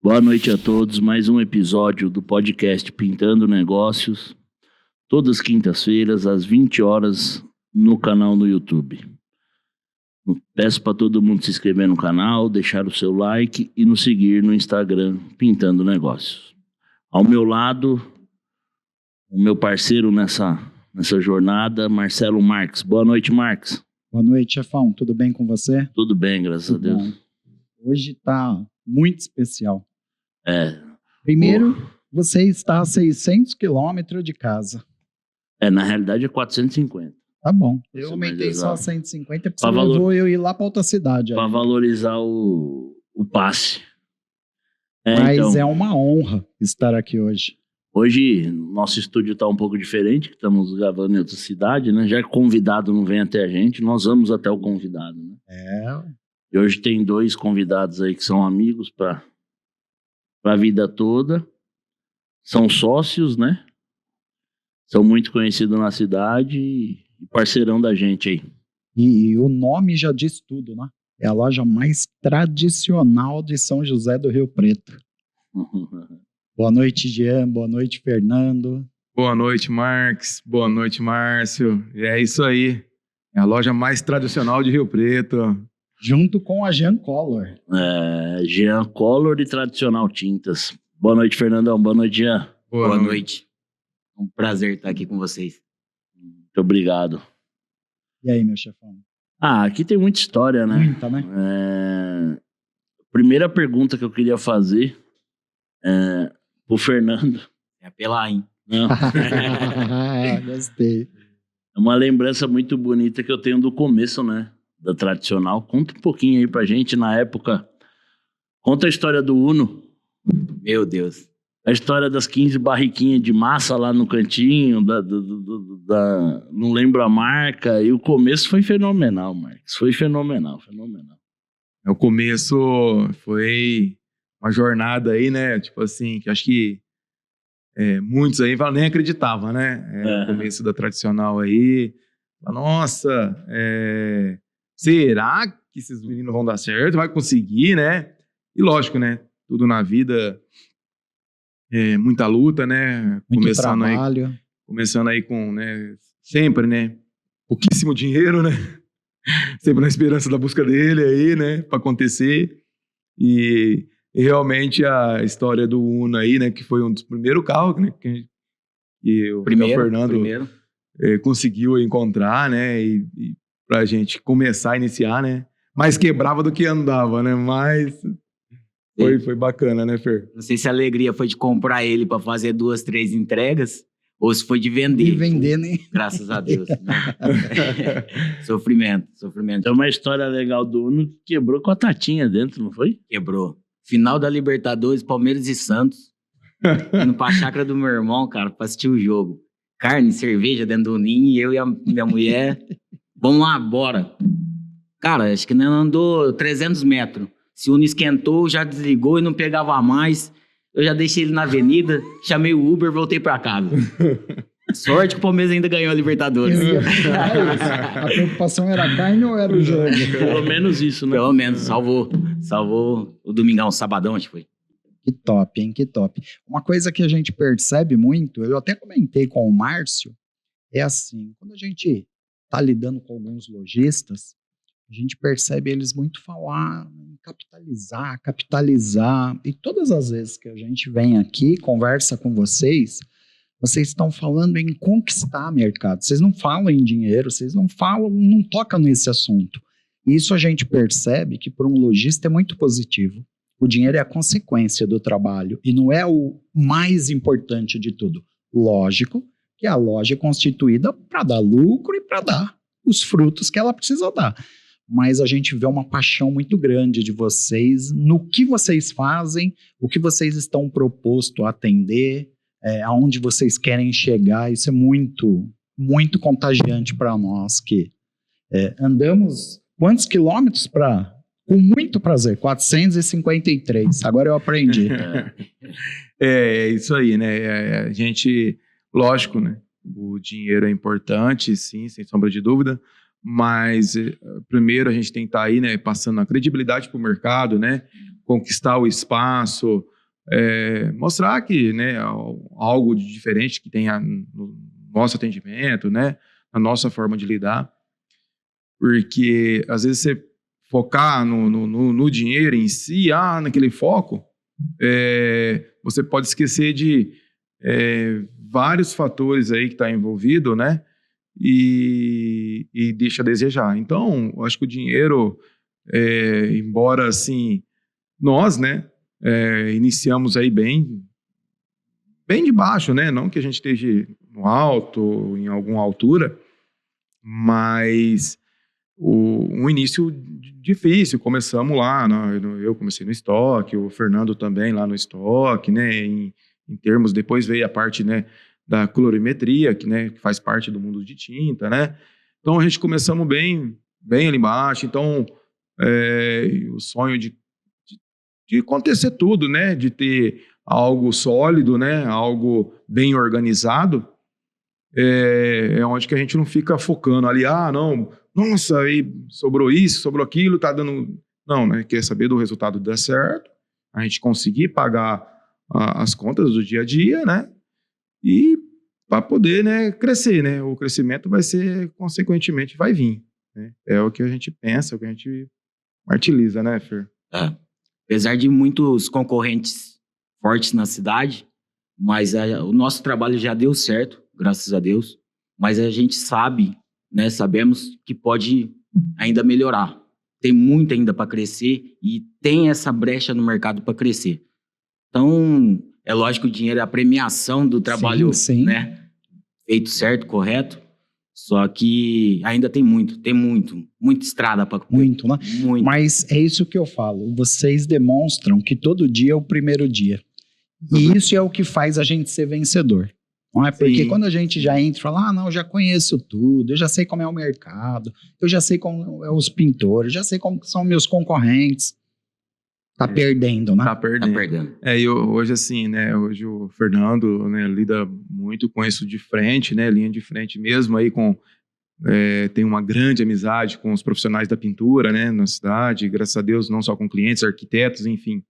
Boa noite a todos, mais um episódio do podcast Pintando Negócios, todas as quintas-feiras, às 20 horas, no canal no YouTube. Peço para todo mundo se inscrever no canal, deixar o seu like e nos seguir no Instagram Pintando Negócios. Ao meu lado, o meu parceiro nessa jornada, Marcelo Marques. Boa noite, Marques. Boa noite, chefão. Tudo bem com você? Tudo bem, graças a Deus. Bom. Hoje está muito especial. Primeiro, você está a 600 quilômetros de casa. Na realidade é 450. Tá bom. Eu aumentei só a 150 porque você levou eu ir lá para outra cidade. Para valorizar o passe. Mas então, é uma honra estar aqui hoje. Hoje, nosso estúdio está um pouco diferente, estamos gravando em outra cidade, né? Já que o convidado não vem até a gente, nós vamos até o convidado, né? E hoje tem 2 convidados aí que são amigos para a vida toda. São sócios, né? São muito conhecidos na cidade e parceirão da gente aí. E o nome já diz tudo, né? É a loja mais tradicional de São José do Rio Preto. Boa noite, Jean. Boa noite, Fernando. Boa noite, Marques. Boa noite, Márcio. E é isso aí. É a loja mais tradicional de Rio Preto. Junto com a Jean Color. Jean Color e Tradicional Tintas. Boa noite, Fernandão. Boa noite, Jean. Boa noite. Um prazer estar aqui com vocês. Muito obrigado. E aí, meu chefão? Aqui tem muita história, né? Muita, né? Primeira pergunta que eu queria fazer pro Fernando. É apelar, hein? Não. Gostei. É uma lembrança muito bonita que eu tenho do começo, né? Da Tradicional. Conta um pouquinho aí pra gente, na época. Conta a história do Uno. Meu Deus. A história das 15 barriquinhas de massa lá no cantinho, não lembro a marca. E o começo foi fenomenal, Marcos. Foi fenomenal. O começo foi uma jornada aí, né? Tipo assim, que acho que muitos aí nem acreditavam, né? O começo da Tradicional aí. Nossa, será que esses meninos vão dar certo? Vai conseguir, né? E lógico, né? Tudo na vida muita luta, né? Muito trabalho. Começando aí com, né? Sempre, né? Pouquíssimo dinheiro, né? Sempre na esperança da busca dele aí, né? Pra acontecer. E realmente a história do Uno aí, né? Que foi um dos primeiros carros, né? Que o Fernando conseguiu encontrar, né? E pra gente começar a iniciar, né? Mais quebrava do que andava, né? Mas foi bacana, né, Fer? Não sei se a alegria foi de comprar ele pra fazer 2, 3 entregas ou se foi de vender. De vender, né? Graças a Deus. Né? Sofrimento. Tem uma história legal do Uno que quebrou com a Tatinha dentro, não foi? Quebrou. Final da Libertadores, Palmeiras e Santos. Indo pra chácara do meu irmão, cara, pra assistir o jogo. Carne, cerveja dentro do ninho e eu e a minha mulher. Vamos lá, bora. Cara, acho que não andou 300 metros. Se o Uno esquentou, já desligou e não pegava mais. Eu já deixei ele na avenida, chamei o Uber e voltei pra casa. Sorte que o Palmeiras ainda ganhou a Libertadores. A preocupação era carne ou era o jogo? Pelo menos isso, né? Pelo menos, salvou o domingão, o sabadão, acho que foi. Que top, hein? Que top. Uma coisa que a gente percebe muito, eu até comentei com o Márcio, é assim, quando a gente tá lidando com alguns lojistas, a gente percebe eles muito falar em capitalizar, e todas as vezes que a gente vem aqui, conversa com vocês estão falando em conquistar mercado, vocês não falam em dinheiro, vocês não tocam nesse assunto. E isso a gente percebe que para um lojista é muito positivo. O dinheiro é a consequência do trabalho e não é o mais importante de tudo. Lógico que a loja é constituída para dar lucro e para dar os frutos que ela precisa dar. Mas a gente vê uma paixão muito grande de vocês no que vocês fazem, o que vocês estão proposto a atender, aonde vocês querem chegar. Isso é muito, muito contagiante para nós que andamos quantos quilômetros com muito prazer, 453, agora eu aprendi. É isso aí, né? A gente, lógico, né? O dinheiro é importante, sim, sem sombra de dúvida, mas primeiro a gente tem que estar aí, né, passando a credibilidade para o mercado, né, conquistar o espaço, mostrar que, né, algo de diferente que tem no nosso atendimento, né, na nossa forma de lidar, porque às vezes você focar no dinheiro em si, naquele foco, você pode esquecer de vários fatores aí que está envolvido, né, e deixa a desejar. Então, eu acho que o dinheiro, embora assim, nós, né, iniciamos aí bem de baixo, né, não que a gente esteja no alto, em alguma altura, mas um início difícil. Começamos lá, eu comecei no estoque, o Fernando também lá no estoque, né, em termos, depois veio a parte, né, da colorimetria, que, né, que faz parte do mundo de tinta, né, então a gente começamos bem ali embaixo. Então o sonho de acontecer tudo, né, de ter algo sólido, né, algo bem organizado, onde que a gente não fica focando ali, não, nossa, aí sobrou isso, sobrou aquilo, tá dando... Não, né, quer saber do resultado dar certo, a gente conseguir pagar as contas do dia a dia, né, e para poder, né, crescer, né, o crescimento vai ser, consequentemente, vai vir, né, é o que a gente pensa, é o que a gente martiriza, né, Fer? Apesar de muitos concorrentes fortes na cidade, mas o nosso trabalho já deu certo, graças a Deus, mas a gente sabe, né, sabemos que pode ainda melhorar. Tem muito ainda para crescer e tem essa brecha no mercado para crescer. Então, é lógico que o dinheiro é a premiação do trabalho, sim. Né, feito certo, correto, só que ainda tem muita estrada para... Muito, né? Muito. Mas é isso que eu falo, vocês demonstram que todo dia é o primeiro dia. E isso é o que faz a gente ser vencedor. Não é? Porque quando a gente já entra e fala, não, eu já conheço tudo, eu já sei como é o mercado, eu já sei como é os pintores, já sei como são meus concorrentes. Tá perdendo, né? Tá perdendo. E hoje, assim, né, hoje o Fernando, né, lida muito com isso de frente, né, linha de frente mesmo, aí tem uma grande amizade com os profissionais da pintura, né, na cidade, graças a Deus, não só com clientes, arquitetos, enfim.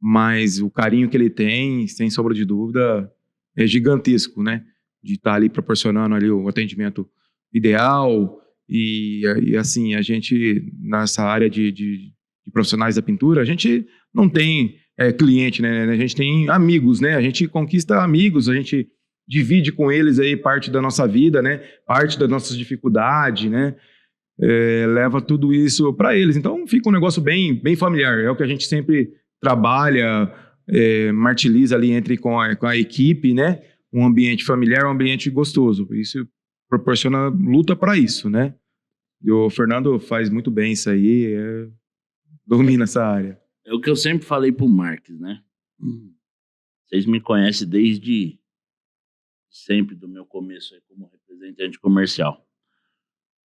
Mas o carinho que ele tem, sem sombra de dúvida, é gigantesco, né? De estar ali proporcionando ali o atendimento ideal e assim, a gente, nessa área de profissionais da pintura, a gente não tem cliente, né? A gente tem amigos, né? A gente conquista amigos, a gente divide com eles aí parte da nossa vida, né? Parte das nossas dificuldades, né? Leva tudo isso para eles. Então fica um negócio bem familiar. É o que a gente sempre trabalha, martiriza ali com a equipe, né? Um ambiente familiar, um ambiente gostoso. Isso proporciona luta para isso, né? E o Fernando faz muito bem isso aí, domina essa área. É o que eu sempre falei pro Marques, né? Vocês me conhecem desde sempre, do meu começo aí como representante comercial.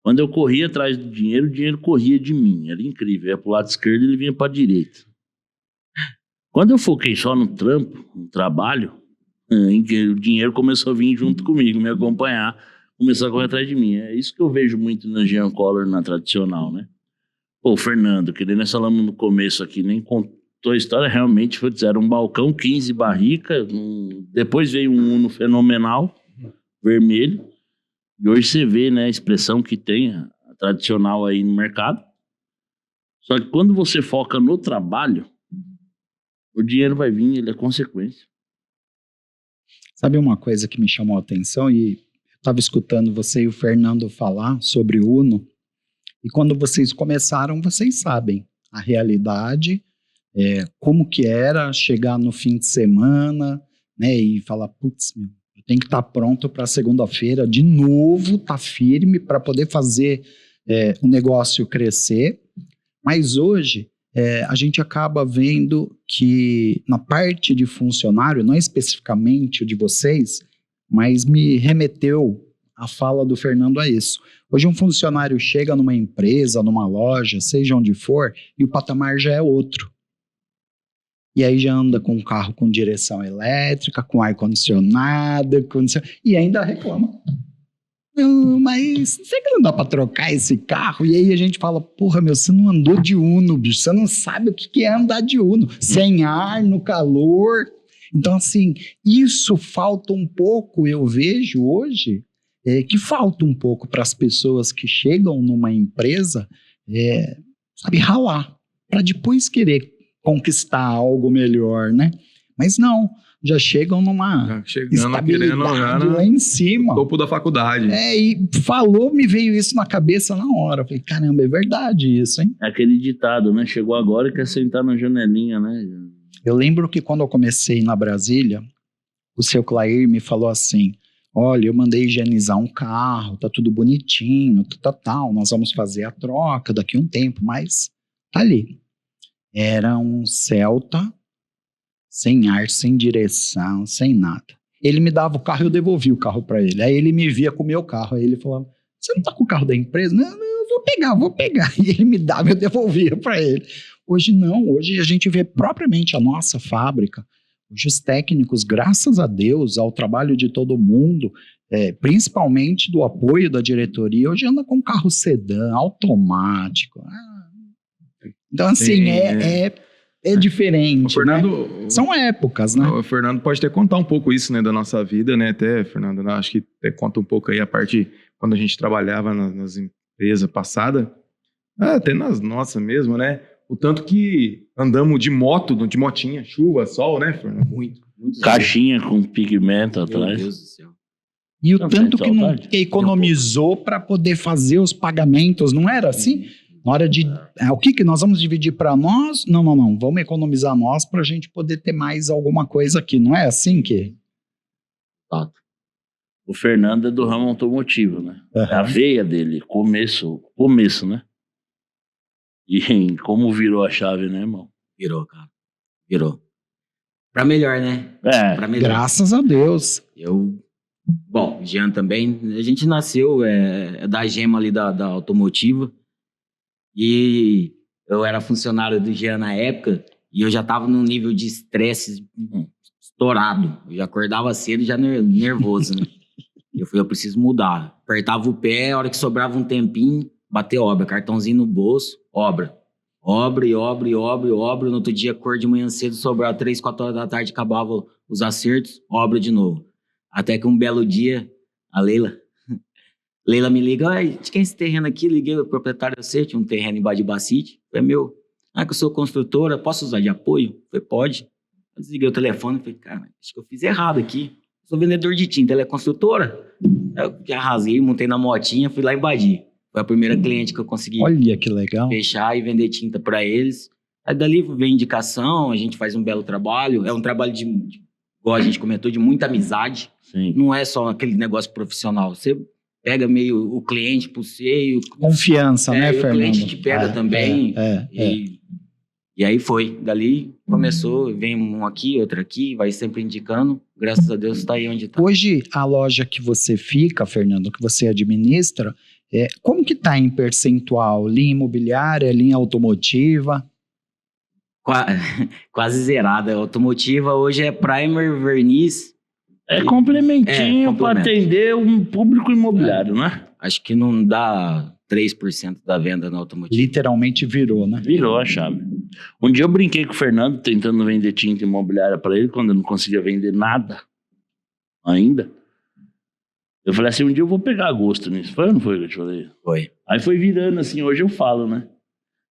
Quando eu corria atrás do dinheiro, o dinheiro corria de mim. Era incrível. Eu ia pro lado esquerdo e ele vinha pra direita. Quando eu foquei só no trampo, no trabalho, o dinheiro começou a vir junto comigo, me acompanhar, começou a correr atrás de mim. É isso que eu vejo muito na Jean Collor, na tradicional, né? Pô, o Fernando, que nós falamos no começo aqui, nem contou a história, realmente era um balcão, 15 barricas, depois veio um Uno fenomenal, vermelho, e hoje você vê, né, a expressão que tem, a tradicional aí no mercado. Só que quando você foca no trabalho, o dinheiro vai vir, ele é consequência. Sabe uma coisa que me chamou a atenção? E eu estava escutando você e o Fernando falar sobre o Uno, e quando vocês começaram, vocês sabem a realidade, como que era chegar no fim de semana, né, e falar, putz, eu tenho que estar pronto para segunda-feira de novo, tá firme para poder fazer o negócio crescer. Mas hoje a gente acaba vendo que na parte de funcionário, não especificamente o de vocês, mas me remeteu a fala do Fernando a isso. Hoje um funcionário chega numa empresa, numa loja, seja onde for, e o patamar já é outro. E aí já anda com um carro com direção elétrica, com ar-condicionado, e ainda reclama. Não, mas será que não dá pra trocar esse carro? E aí a gente fala, porra, meu, você não andou de Uno, bicho, você não sabe o que é andar de Uno, sem ar, no calor. Então, assim, isso falta um pouco, eu vejo hoje, que falta um pouco para as pessoas que chegam numa empresa, sabe, ralar, para depois querer conquistar algo melhor, né? Mas não, já chegam numa Chegando, querendo lá em cima. topo da faculdade. E falou, me veio isso na cabeça na hora. Eu falei, caramba, é verdade isso, hein? É aquele ditado, né? Chegou agora e quer sentar na janelinha, né? Eu lembro que quando eu comecei na Brasília, o seu Clair me falou assim, olha, eu mandei higienizar um carro, tá tudo bonitinho, tal, nós vamos fazer a troca daqui a um tempo, mas tá ali. Era um Celta, sem ar, sem direção, sem nada. Ele me dava o carro e eu devolvia o carro para ele. Aí ele me via com o meu carro, aí ele falava, você não tá com o carro da empresa? Não, eu vou pegar. E ele me dava e eu devolvia para ele. Hoje não, hoje a gente vê propriamente a nossa fábrica, hoje os técnicos, graças a Deus, ao trabalho de todo mundo, principalmente do apoio da diretoria, hoje anda com carro sedã, automático. Então, assim, é diferente. O Fernando, né? São épocas, né? O Fernando pode até contar um pouco isso, né, da nossa vida, né? Até, Fernando, né, acho que até conta um pouco aí a parte quando a gente trabalhava nas empresas passadas, até nas nossas mesmo, né? O tanto que andamos de motinha, chuva, sol, né, Fernando? Muito. Caixinha com pigmento Meu atrás. Deus do céu. E o Não tanto sente saudade? que economizou para poder fazer os pagamentos, não era assim? Na hora de... o que nós vamos dividir para nós? Não. Vamos economizar nós para a gente poder ter mais alguma coisa aqui. Não é assim que... O Fernando é do ramo automotivo, né? É a veia dele, começo, né? E como virou a chave, né, irmão? Virou, cara. Virou. Pra melhor, né? Pra melhor. Graças a Deus. Bom, Jean também. A gente nasceu da gema ali da automotiva. E eu era funcionário do Jean na época. E eu já tava num nível de estresse estourado. Eu já acordava cedo já nervoso, né? Eu preciso mudar. Apertava o pé, a hora que sobrava um tempinho, bater obra. Cartãozinho no bolso, obra. Obra. No outro dia, cor de manhã cedo, sobrava 3, 4 horas da tarde, acabava os acertos, obra de novo. Até que um belo dia, a Leila me liga, de quem é esse terreno aqui? Liguei o proprietário, tinha um terreno embaixo de Bacite, foi meu. Que eu sou construtora, posso usar de apoio? Falei, pode. Eu desliguei o telefone, falei, cara, acho que eu fiz errado aqui. Eu sou vendedor de tinta, ela é construtora. Eu já rasguei, montei na motinha, fui lá em Badi. Foi a primeira cliente que eu consegui Olha que legal. fechar e vender tinta para eles. Aí dali vem indicação, a gente faz um belo trabalho. É um trabalho igual a gente comentou, de muita amizade. Sim. Não é só aquele negócio profissional. Você pega meio o cliente por você. Confiança, né, e Fernando? o cliente te pega também. E aí foi. Dali começou, vem um aqui, outro aqui, vai sempre indicando. Graças a Deus está aí onde está. Hoje, a loja que você fica, Fernando, que você administra, como que está em percentual? Linha imobiliária, linha automotiva? Quase zerada. Automotiva hoje é primer, verniz. É complementinho para complemento. atender um público imobiliário, né? Acho que não dá 3% da venda na automotiva. Literalmente virou, né? Virou a chave. Um dia eu brinquei com o Fernando tentando vender tinta imobiliária para ele, quando eu não conseguia vender nada ainda. Eu falei assim, um dia eu vou pegar gosto nisso. Foi ou não foi que eu te falei? Foi. Aí foi virando assim, hoje eu falo, né?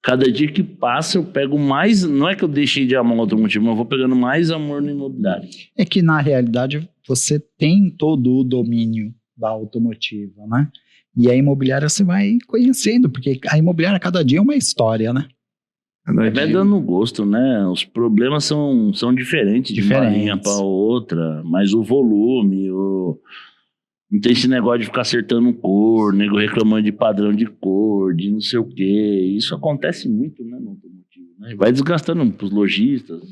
Cada dia que passa eu pego mais, não é que eu deixei de amar o automotivo, mas eu vou pegando mais amor no imobiliário. É que, na realidade, você tem todo o domínio da automotiva, né? E a imobiliária você vai conhecendo, porque a imobiliária cada dia é uma história, né? Vai dando gosto, né? Os problemas são diferentes de uma linha para outra, mas o volume, não tem esse negócio de ficar acertando cor, nego reclamando de padrão de cor, de não sei o quê. Isso acontece muito, né, no automotivo, né? Vai desgastando pros lojistas.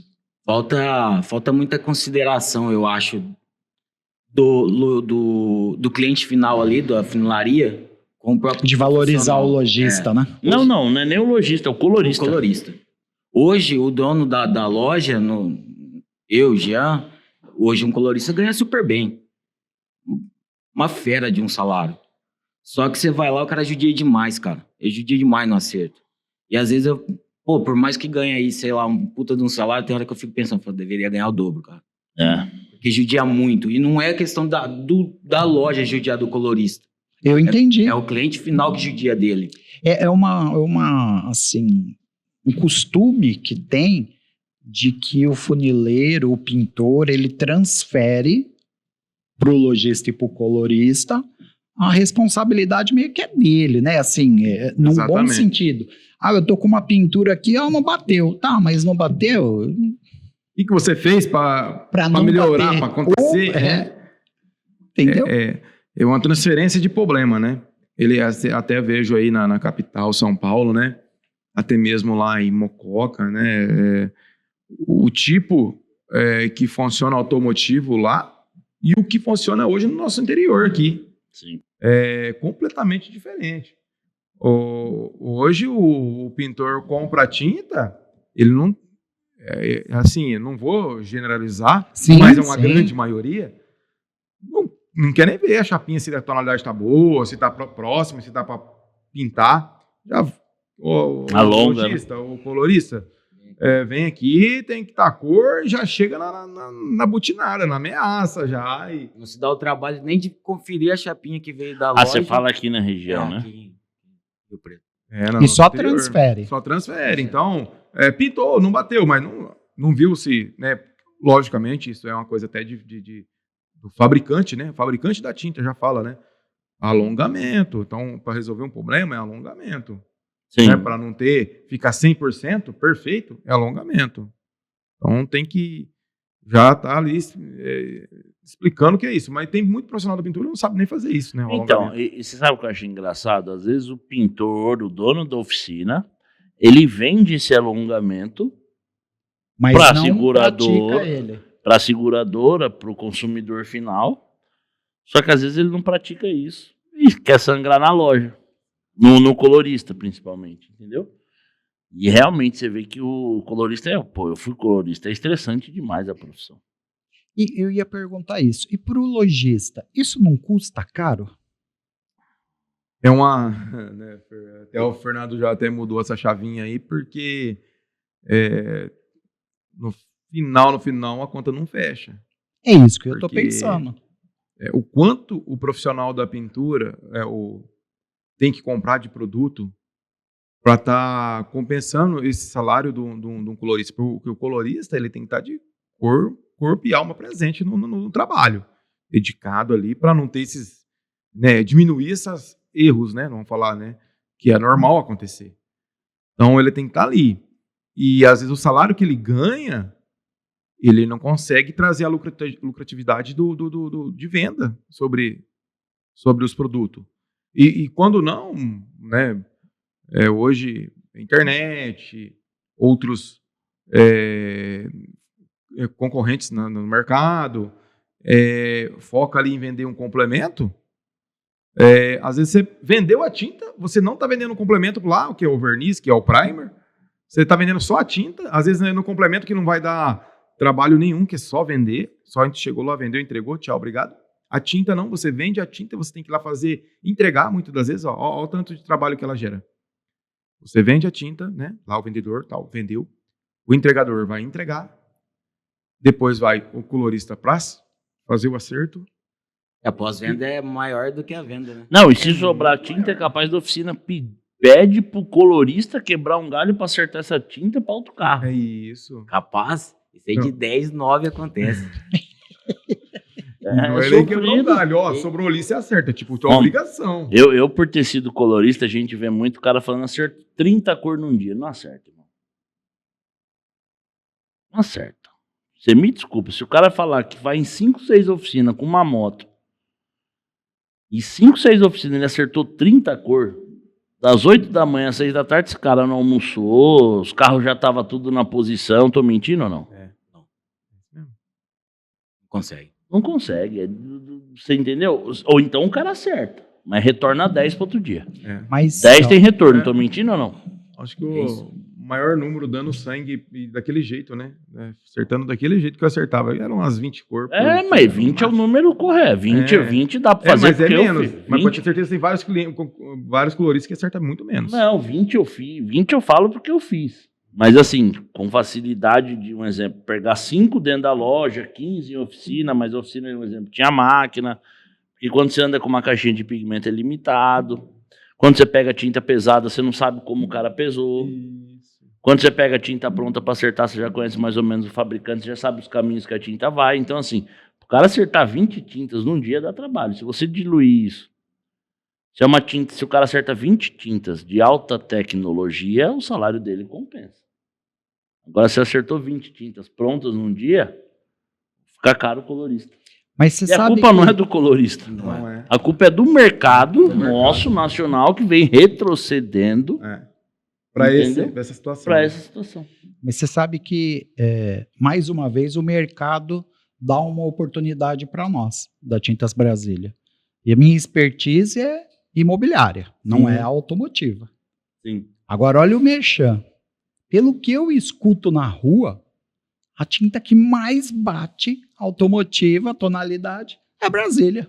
Falta muita consideração, eu acho, do cliente final ali, da funilaria, com o próprio de valorizar o lojista, né? Não é nem o lojista, é o colorista. O colorista. Hoje, o dono da loja, hoje um colorista ganha super bem. Uma fera de um salário. Só que você vai lá, o cara judia demais, cara. Ele judia demais no acerto. E às vezes por mais que ganhe aí, sei lá, um puta de um salário, tem hora que eu fico pensando, deveria ganhar o dobro, cara. Porque judia muito. E não é questão da loja judiar do colorista. Eu entendi. É o cliente final que judia dele. É uma, assim, um costume que tem de que o funileiro, o pintor, ele transfere pro lojista e pro colorista a responsabilidade meio que é dele, né? Assim, num bom Exatamente. sentido. Eu tô com uma pintura aqui, ela não bateu. Tá, mas não bateu? O que você fez para não melhorar, bater. para acontecer? Entendeu? É uma transferência de problema, né? Ele até vejo aí na capital, São Paulo, né? Até mesmo lá em Mococa, né? O tipo que funciona automotivo lá e o que funciona hoje no nosso interior aqui. Sim. É completamente diferente. Hoje o pintor compra tinta, ele não... assim, eu não vou generalizar, Sim, mas é uma sim. grande maioria. Não quer nem ver a chapinha se a tonalidade está boa, se está próxima, se dá para pintar. Já, o Alonga, lojista, o colorista, vem aqui, tem que estar cor, já chega na butinada, na ameaça já. E... Não se dá o trabalho nem de conferir a chapinha que veio da loja. Ah, você fala aqui na região, né? Aqui em Rio Preto. E só transfere. Só transfere. Então, pintou, não bateu, mas não viu se, né? Logicamente, isso é uma coisa até do fabricante, né? O fabricante da tinta já fala, né? Alongamento. Então, para resolver um problema é alongamento. Sim. Né? Para não ficar 100% perfeito, é alongamento. Então, tem que já estar ali explicando o que é isso. Mas tem muito profissional da pintura que não sabe nem fazer isso, né? Então, e você sabe o que eu acho engraçado? Às vezes o pintor, o dono da oficina, ele vende esse alongamento Mas pra não segurador, pratica ele. para a seguradora, para o consumidor final. Só que às vezes ele não pratica isso e quer sangrar na loja, no colorista principalmente, entendeu? E realmente você vê que o colorista eu fui colorista, é estressante demais a profissão. E eu ia perguntar isso. E pro lojista, isso não custa caro? É uma... Né, até o Fernando já até mudou essa chavinha aí, porque no final, a conta não fecha. É isso que eu tô Porque pensando. O quanto o profissional da pintura tem que comprar de produto para estar compensando esse salário de um colorista. Porque o colorista ele tem que estar de corpo e alma presente no trabalho, dedicado ali para não ter esses... Né, diminuir esses erros, né? Vamos falar, né? Que é normal acontecer. Então ele tem que estar ali. E às vezes o salário que ele ganha, ele não consegue trazer a lucratividade de venda sobre os produtos. E quando não, né, hoje, internet, outros concorrentes no mercado, foca ali em vender um complemento, às vezes você vendeu a tinta, você não está vendendo um complemento lá, o que é o verniz, que é o primer, você está vendendo só a tinta, às vezes no complemento que não vai dar trabalho nenhum, que é só vender, só a gente chegou lá, vendeu, entregou, tchau, obrigado. A tinta não, você vende a tinta, você tem que ir lá entregar, muitas das vezes, ó o tanto de trabalho que ela gera. Você vende a tinta, né, lá o vendedor, tal, vendeu, o entregador vai entregar, depois vai o colorista para fazer o acerto. A pós-venda é maior do que a venda, né? Não, e se sobrar tinta, é capaz da oficina pede pro colorista quebrar um galho para acertar essa tinta para outro carro. É isso. Capaz, isso aí de 10, 9 acontece. Não é nem quebrar um galho, ó, sobrou ali, você acerta, tipo, tua obrigação. Eu, por ter sido colorista, a gente vê muito cara falando acerta 30 cores num dia. Não acerta, irmão. Não acerta. Você me desculpa, se o cara falar que vai em 5, 6 oficinas com uma moto, e 5, 6 oficinas ele acertou 30 cores, das 8 da manhã às 6 da tarde, esse cara não almoçou, os carros já estavam tudo na posição, tô mentindo ou não? Não. Não consegue. Não consegue, você entendeu? Ou então o cara acerta, mas retorna 10 para outro dia. Mas, 10 tem retorno, tô mentindo ou não? Acho que maior número dando sangue e daquele jeito, né? Acertando daquele jeito que eu acertava. Eram umas 20 corpos. Mas 20 é o número correto. 20 dá pra fazer mas porque menos. eu fiz. Mas pode ter certeza que tem vários coloristas que acertam muito menos. Não, 20 eu fiz. 20 eu falo porque eu fiz. Mas assim, com facilidade de, um exemplo, pegar 5 dentro da loja, 15 em oficina, mas a oficina, um exemplo, tinha máquina. E quando você anda com uma caixinha de pigmento é limitado. Quando você pega tinta pesada, você não sabe como o cara pesou. Quando você pega a tinta pronta para acertar, você já conhece mais ou menos o fabricante, você já sabe os caminhos que a tinta vai. Então, assim, o cara acertar 20 tintas num dia dá trabalho. Se você diluir isso, se o cara acerta 20 tintas de alta tecnologia, o salário dele compensa. Agora, se acertou 20 tintas prontas num dia, fica caro o colorista. Mas você E a sabe culpa não é do colorista. Não é. A culpa é do mercado nosso, nacional, que vem retrocedendo Para entendeu? essa situação. para essa situação. Mas você sabe que, mais uma vez, o mercado dá uma oportunidade para nós, da Tintas Brasília. E a minha expertise é imobiliária, não é automotiva. Sim. Agora, olha o merchan. Pelo que eu escuto na rua, a tinta que mais bate automotiva, tonalidade, é Brasília.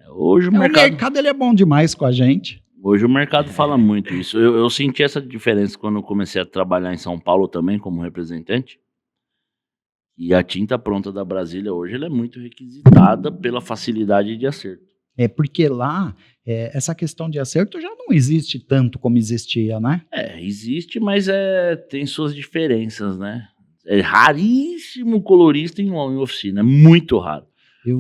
Hoje o O mercado... mercado ele é bom demais com a gente. Hoje o mercado fala muito isso. Eu senti essa diferença quando eu comecei a trabalhar em São Paulo também como representante. E a tinta pronta da Brasília hoje ela é muito requisitada pela facilidade de acerto. É porque lá, essa questão de acerto já não existe tanto como existia, né? Existe, mas tem suas diferenças, né? É raríssimo colorista em oficina, é muito raro.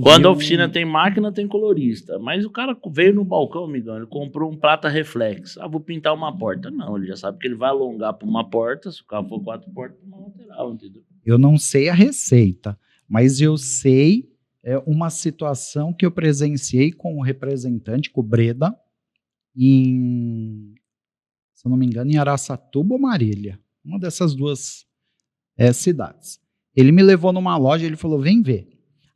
Quando a oficina tem máquina, tem colorista. Mas o cara veio no balcão, amigão, ele comprou um prata reflex. Vou pintar uma porta. Não, ele já sabe que ele vai alongar para uma porta, se o carro for 4 portas, para uma lateral, entendeu? Eu não sei a receita, mas eu sei uma situação que eu presenciei com o representante, com o Breda, se eu não me engano, em Araçatuba ou Marília. Uma dessas duas cidades. Ele me levou numa loja, ele falou, vem ver.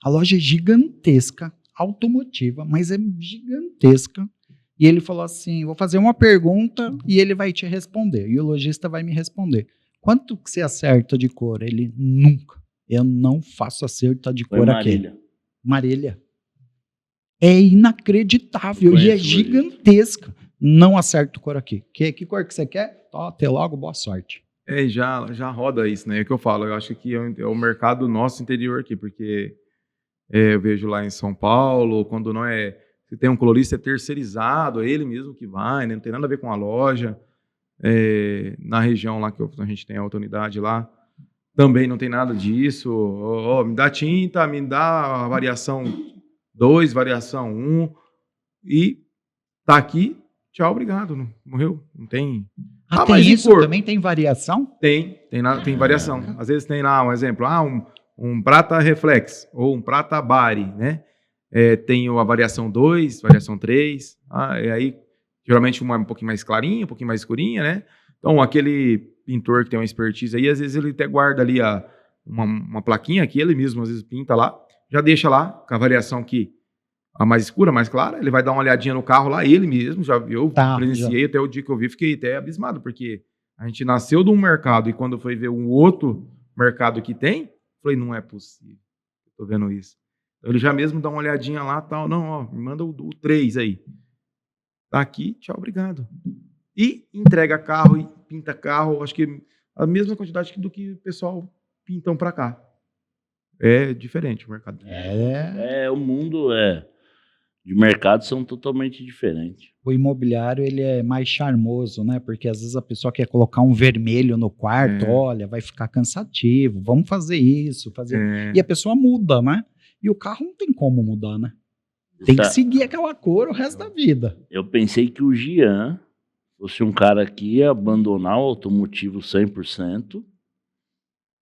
A loja é gigantesca, automotiva, mas é gigantesca. E ele falou assim, vou fazer uma pergunta e ele vai te responder. E o lojista vai me responder. Quanto que você acerta de cor? Ele, nunca. Eu não faço acerto de cor aqui. Marília. É inacreditável e é gigantesca. Não acerto cor aqui. Que cor que você quer? Até logo, boa sorte. Já roda isso, né? É o que eu falo. Eu acho que é o mercado nosso interior aqui, porque eu vejo lá em São Paulo, quando não é... Se tem um colorista é terceirizado, é ele mesmo que vai, né? Não tem nada a ver com a loja. Na região lá que a gente tem a outra unidade lá, também não tem nada disso. Me dá tinta, me dá a variação 2, variação 1, e tá aqui, tchau, obrigado. Não, morreu, não tem... Tem isso? Também tem variação? Tem variação. Às vezes tem lá um exemplo, um prata reflex ou um prata bari, né? Tem a variação 2, variação 3, e aí geralmente uma um pouquinho mais clarinha, um pouquinho mais escurinha, né? Então aquele pintor que tem uma expertise aí, às vezes ele até guarda ali uma plaquinha que ele mesmo às vezes pinta lá, já deixa lá com a variação que a mais escura, mais clara, ele vai dar uma olhadinha no carro lá, ele mesmo, eu presenciei até o dia que eu vi, fiquei até abismado, porque a gente nasceu de um mercado e quando foi ver um outro mercado que tem, falei, não é possível, tô vendo isso. Então, ele já mesmo dá uma olhadinha lá, tal, não, me manda o 3 aí. Tá aqui, tchau, obrigado. E entrega carro e pinta carro, acho que a mesma quantidade do que o pessoal pintam pra cá. É diferente o mercado. O mundo de mercado são totalmente diferentes. O imobiliário ele é mais charmoso, né? Porque às vezes a pessoa quer colocar um vermelho no quarto, olha, vai ficar cansativo, vamos fazer isso, e a pessoa muda, né? E o carro não tem como mudar, né? Tem que seguir aquela cor o resto da vida. Eu pensei que o Gian fosse um cara que ia abandonar o automotivo 100%,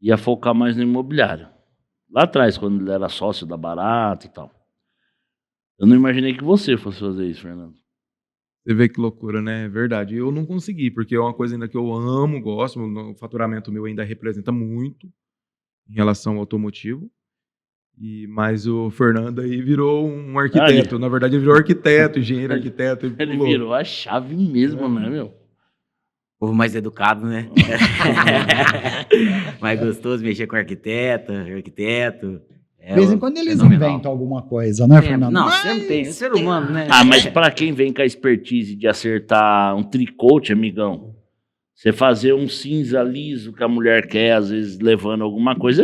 ia focar mais no imobiliário. Lá atrás, quando ele era sócio da Barata e tal. Eu não imaginei que você fosse fazer isso, Fernando. Você vê que loucura, né? É verdade. Eu não consegui, porque é uma coisa ainda que eu amo, gosto. O faturamento meu ainda representa muito em relação ao automotivo. Mas o Fernando aí virou um arquiteto. Na verdade, ele virou arquiteto, engenheiro, arquiteto. Ele virou a chave mesmo, né, meu? Povo mais educado, né? Mais gostoso mexer com arquiteto. De vez em quando eles fenomenal. inventam alguma coisa, né, Sempre. Fernando? Não, Mas sempre tem. É ser humano, né? Ah, mas pra quem vem com a expertise de acertar um tricote, amigão, você fazer um cinza liso que a mulher quer, às vezes levando alguma coisa,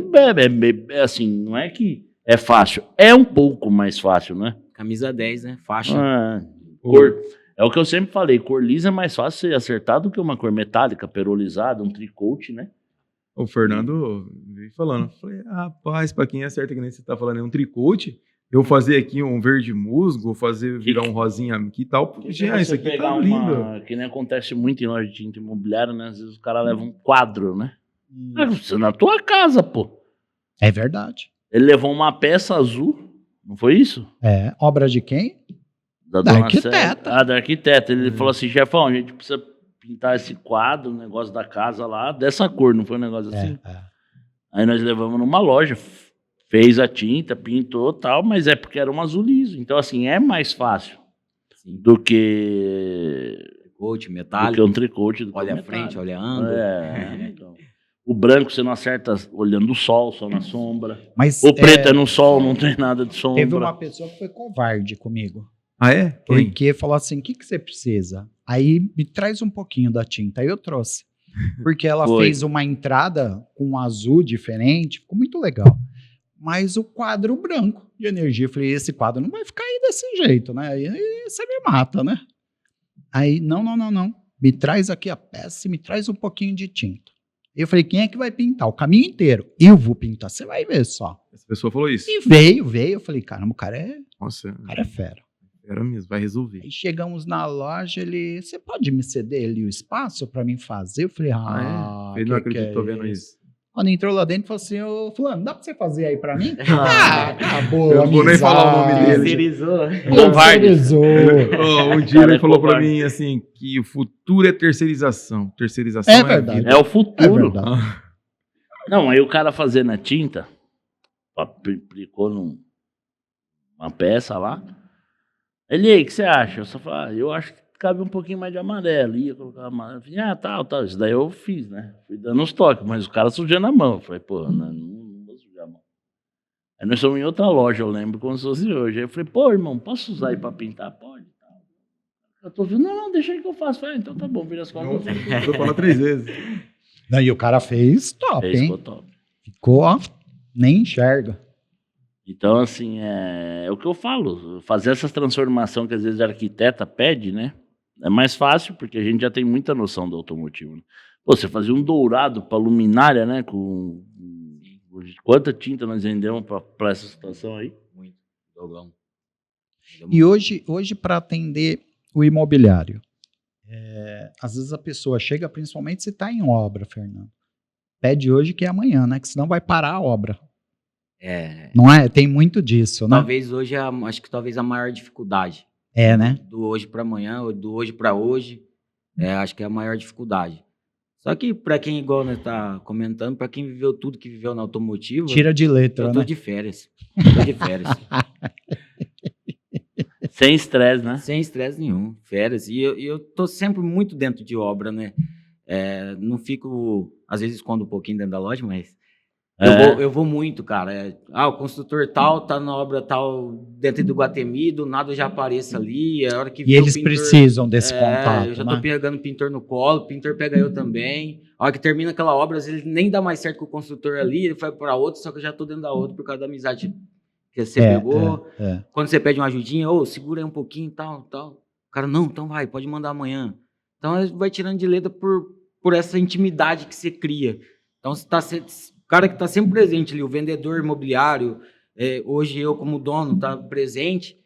é assim, não é que é fácil. É um pouco mais fácil, né? Camisa 10, né? Faixa. Cor, é o que eu sempre falei, cor lisa é mais fácil você acertar do que uma cor metálica, perolizada, um tricote, né? O Fernando veio falando. Falei, rapaz, pra quem acerta que nem você tá falando, é um tricote. Eu vou fazer aqui um verde musgo, vou fazer virar um rosinha aqui e tal. Porque já, isso aqui tá lindo. Que nem acontece muito em loja de tinta imobiliária, né? Às vezes o cara leva um quadro, né? Isso na tua casa, pô. É verdade. Ele levou uma peça azul, não foi isso? É, obra de quem? Da dona arquiteta. Célia. Da arquiteta. Ele falou assim, chefão, a gente precisa pintar esse quadro, o negócio da casa lá, dessa cor, não foi um negócio assim? Aí nós levamos numa loja, fez a tinta, pintou e tal, mas é porque era um azul liso. Então, assim, é mais fácil do que... Tricote, metálico. Do que um tricote. Olha a frente, olha a ângulo. Então. O branco você não acerta olhando o sol, só na sombra. Mas, o preto é no sol, não tem nada de sombra. Teve uma pessoa que foi covarde comigo. Ah, é? Quem? Porque falou assim, o que você precisa? Aí me traz um pouquinho da tinta. Aí eu trouxe. Porque ela fez uma entrada com um azul diferente, ficou muito legal. Mas o quadro branco de energia, eu falei, esse quadro não vai ficar aí desse jeito, né? Aí você me mata, né? Aí, não. Me traz aqui a peça e me traz um pouquinho de tinta. Eu falei, quem é que vai pintar? O caminho inteiro. Eu vou pintar, você vai ver só. Essa pessoa falou isso. E veio. Eu falei, caramba, o cara é fera. Era mesmo, vai resolver. Aí chegamos na loja, você pode me ceder ali o espaço pra mim fazer? Eu falei, Ele não acreditou vendo isso. Quando entrou lá dentro, falou assim, ô fulano, dá pra você fazer aí pra mim? Acabou. Eu não vou nem falar o nome dele. Terceirizou. Um dia ele falou pra mim assim, que o futuro é terceirização. Terceirização é verdade. É o futuro. É verdade. Não, aí o cara fazendo a tinta, aplicou numa peça lá. Ele, aí, o que você acha? Eu só falei, eu acho que cabe um pouquinho mais de amarelo. Ia colocar amarelo. Eu falei, tal. Isso daí eu fiz, né? Fui dando uns toques, mas o cara sujando a mão. Eu falei, pô, não vou sujar a mão. Aí nós estamos em outra loja, eu lembro, como se fosse hoje. Aí eu falei, pô, irmão, posso usar aí pra pintar? Pode. Eu tô falando, não, deixa aí que eu faço. Eu falei, então tá bom, vira as costas. Eu falo 3 vezes. E o cara fez top, hein? Ficou top. Ficou, ó, nem enxerga. Então, assim, é o que eu falo. Fazer essa transformação que às vezes a arquiteta pede, né? É mais fácil, porque a gente já tem muita noção do automotivo. Né? Pô, você fazia um dourado para luminária, né? Com quanta tinta nós vendemos para essa situação aí? Muito. Dougão. E hoje para atender o imobiliário, às vezes a pessoa chega, principalmente se está em obra, Fernando, pede hoje que é amanhã, né? Que senão vai parar a obra. Não é? Tem muito disso, né? Talvez hoje, acho que talvez a maior dificuldade. Né? Do hoje para amanhã, ou do hoje para hoje, acho que é a maior dificuldade. Só que para quem, igual nós tá comentando, para quem viveu tudo que viveu na automotiva... Tira de letra, eu tô né? de férias. Sem estresse, né? Sem estresse nenhum, férias. E eu tô sempre muito dentro de obra, né? Não fico... Às vezes escondo um pouquinho dentro da loja, mas... Eu vou muito, cara. O construtor tal tá na obra tal dentro do Guatemi, do nada eu já apareço ali. A hora que e eles precisam desse contato, eu já tô pegando o pintor no colo, o pintor pega eu também. A hora que termina aquela obra, às vezes nem dá mais certo com o construtor ali, ele vai para outra, só que eu já tô dentro da outra por causa da amizade que você pegou. Quando você pede uma ajudinha, segura aí um pouquinho e tal. O cara, não, então vai, pode mandar amanhã. Então vai tirando de letra por essa intimidade que você cria. Então você tá... O cara que está sempre presente ali, o vendedor imobiliário, hoje eu como dono tá presente,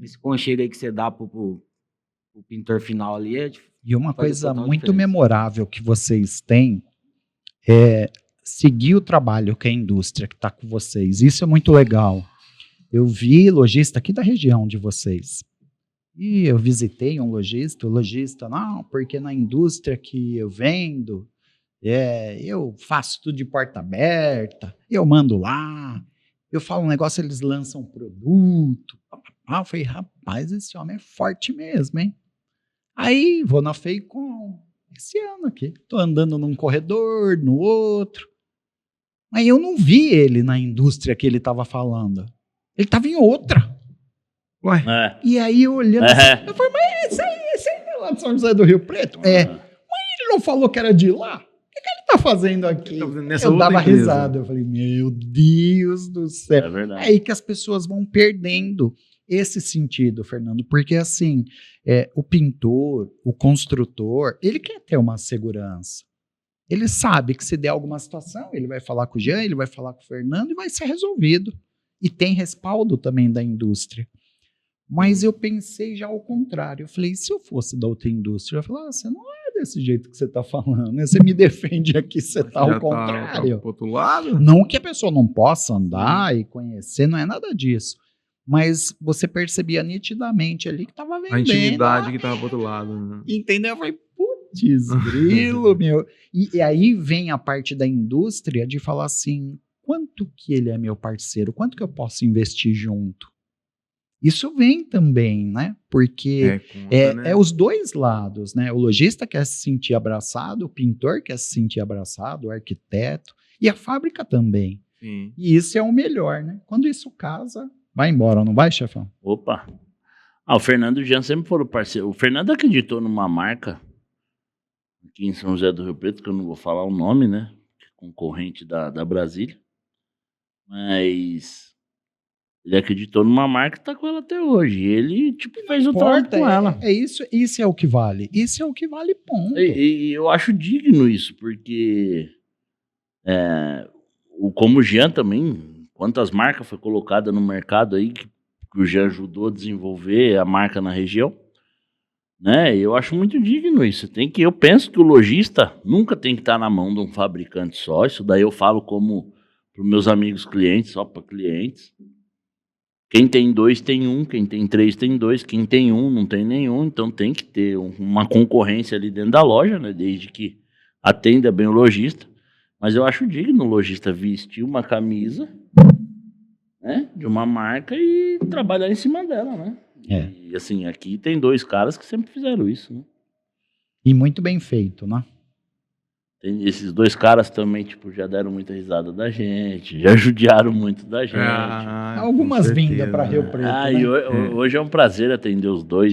esse conchego aí que você dá pro pintor final ali. E uma coisa muito memorável que vocês têm é seguir o trabalho que a indústria que está com vocês. Isso é muito legal. Eu vi lojista aqui da região de vocês. E eu visitei um lojista, não, porque na indústria que eu vendo... eu faço tudo de porta aberta, eu mando lá, eu falo um negócio, eles lançam um produto. Eu falei, rapaz, esse homem é forte mesmo, hein? Aí vou na Feicom, Esse ano aqui. Tô andando num corredor, no outro. Mas eu não vi ele na indústria que ele estava falando. Ele estava em outra. Ué, É. E aí, olhando assim, É. eu falei, mas esse aí é lá de São José do Rio Preto? Ele não falou que era de lá? O que ele tá fazendo aqui? Tá fazendo nessa Eu outra dava empresa. risada. Eu falei, meu Deus do céu. É verdade. É aí que as pessoas vão perdendo esse sentido, Fernando. Porque assim, o pintor, o construtor, ele quer ter uma segurança. Ele sabe que se der alguma situação, ele vai falar com o Jean, ele vai falar com o Fernando e vai ser resolvido. E tem respaldo também da indústria. Mas eu pensei já ao contrário. Eu falei, se eu fosse da outra indústria, eu ia falar, você não é desse jeito que você está falando, né? Você me defende aqui, você está ao já contrário. Tá pro outro lado. Não que a pessoa não possa andar e conhecer, não é nada disso. Mas você percebia nitidamente ali que estava vendendo. A intimidade que tava pro outro lado. Né? Entendeu? Eu falei, putz, grilo, meu. E aí vem a parte da indústria de falar assim, quanto que ele é meu parceiro? Quanto que eu posso investir junto? Isso vem também, né? Porque Conta, né? é os dois lados, né? O lojista quer se sentir abraçado, o pintor quer se sentir abraçado, o arquiteto e a fábrica também. Sim. E isso é o melhor, né? Quando isso casa, vai embora, não vai, chefão? Opa. O Fernando e o Jean sempre foram parceiros. O Fernando acreditou numa marca aqui em São José do Rio Preto, que eu não vou falar o nome, né? Concorrente da Brasília. Mas ele acreditou numa marca e tá com ela até hoje. E ele, tipo, fez o trampo com ela. Isso é o que vale. Isso é o que vale, ponto. E eu acho digno isso, porque como o Jean também, quantas marcas foi colocada no mercado aí que o Jean ajudou a desenvolver a marca na região, né? Eu acho muito digno isso. Eu penso que o lojista nunca tem que estar na mão de um fabricante só. Isso daí eu falo como para os meus amigos clientes, só para clientes. Quem tem 2 tem 1, quem tem 3 tem 2, quem tem 1 não tem nenhum, então tem que ter uma concorrência ali dentro da loja, né? Desde que atenda bem o lojista. Mas eu acho digno o lojista vestir uma camisa, né, de uma marca e trabalhar em cima dela, né? E assim, aqui tem 2 caras que sempre fizeram isso, né? E muito bem feito, né? Esses 2 caras também, tipo, já deram muita risada da gente, já judiaram muito da gente. Algumas vindas para Rio Preto, né? E hoje é um prazer atender os 2.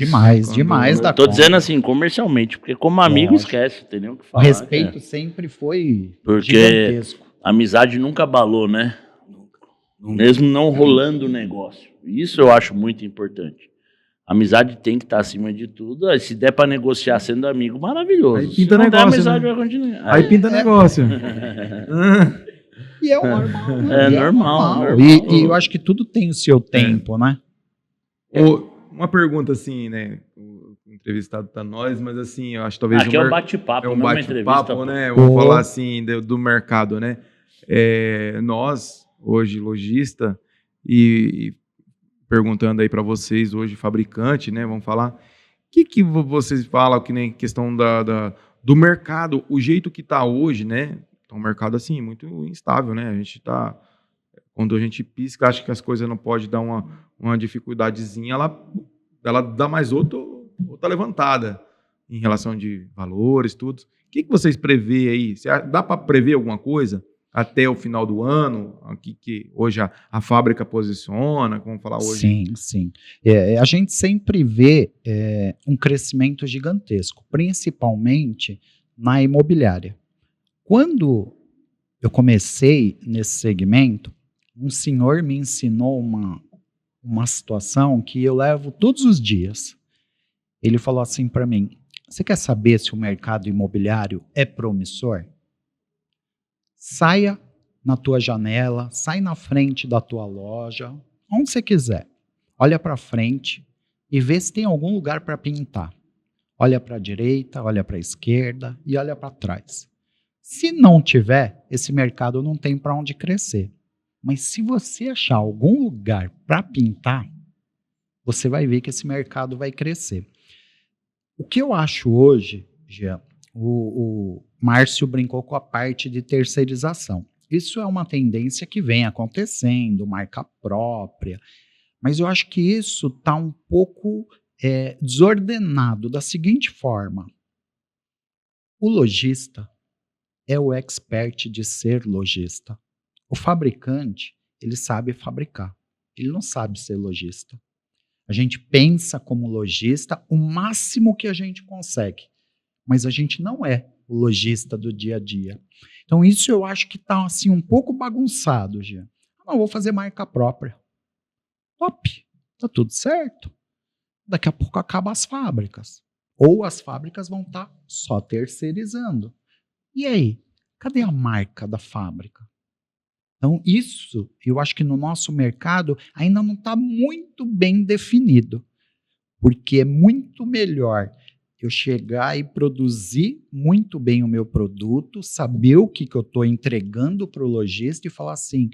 Demais da Tô conta. dizendo assim, comercialmente, porque como amigo esquece, tem nem o que O falar. respeito sempre foi Porque gigantesco. a amizade nunca abalou, né? Mesmo não rolando o negócio. Isso eu acho muito importante. A amizade tem que estar acima de tudo. Aí, se der pra negociar sendo amigo, maravilhoso. Aí Se pinta não der, a negócio, amizade né? vai continuar. Aí pinta negócio. E é o normal, né? É E normal. E eu acho que tudo tem o seu tempo, né? Uma pergunta assim, né? O entrevistado tá nós, mas assim, eu acho que talvez Aqui é um bate-papo, não é uma entrevista. bate-papo, né? Vamos falar assim do mercado, né? Nós, hoje, lojista, e perguntando aí para vocês, hoje, fabricante, né? Vamos falar. O que vocês falam, que nem questão do mercado, o jeito que tá hoje, né? Tá um mercado assim, muito instável, né? A gente tá. Quando a gente pisca, acha que as coisas não podem dar uma dificuldadezinha, ela dá mais outra levantada em relação de valores, tudo. O que vocês prevê aí? Dá para prever alguma coisa até o final do ano? Aqui que hoje a fábrica posiciona, vamos falar hoje? Sim. A gente sempre vê um crescimento gigantesco, principalmente na imobiliária. Quando eu comecei nesse segmento, um senhor me ensinou uma situação que eu levo todos os dias. Ele falou assim para mim: você quer saber se o mercado imobiliário é promissor? Saia na tua janela, sai na frente da tua loja, onde você quiser. Olha para frente e vê se tem algum lugar para pintar. Olha para a direita, olha para a esquerda e olha para trás. Se não tiver, esse mercado não tem para onde crescer. Mas se você achar algum lugar para pintar, você vai ver que esse mercado vai crescer. O que eu acho hoje, Jean, o Márcio brincou com a parte de terceirização. Isso é uma tendência que vem acontecendo, marca própria, mas eu acho que isso está um pouco desordenado da seguinte forma. O lojista é o expert de ser lojista. O fabricante, ele sabe fabricar. Ele não sabe ser lojista. A gente pensa como lojista o máximo que a gente consegue, mas a gente não é o lojista do dia a dia. Então isso eu acho que está assim, um pouco bagunçado, Jean. Não, vou fazer marca própria. Top, tá tudo certo. Daqui a pouco acabam as fábricas. Ou as fábricas vão estar só terceirizando. E aí, cadê a marca da fábrica? Então isso, eu acho que no nosso mercado ainda não está muito bem definido. Porque é muito melhor eu chegar e produzir muito bem o meu produto, saber o que eu estou entregando para o lojista e falar assim,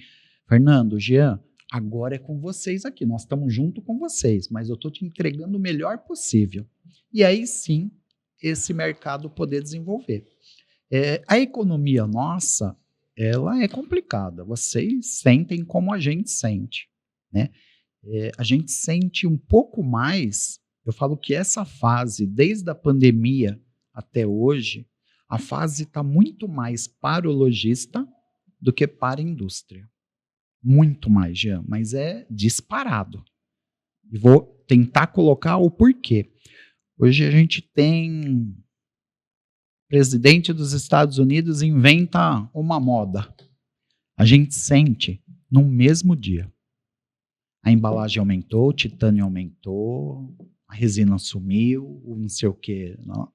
Fernando, Jean, agora é com vocês aqui, nós estamos junto com vocês, mas eu estou te entregando o melhor possível. E aí sim, esse mercado poder desenvolver. A economia nossa, ela é complicada, vocês sentem como a gente sente, né? A gente sente um pouco mais. Eu falo que essa fase, desde a pandemia até hoje, a fase está muito mais para o lojista do que para a indústria. Muito mais, Jean, mas é disparado. E vou tentar colocar o porquê. Hoje a gente tem o presidente dos Estados Unidos inventa uma moda. A gente sente no mesmo dia. A embalagem aumentou, o titânio aumentou, a resina sumiu, não sei o quê. Não.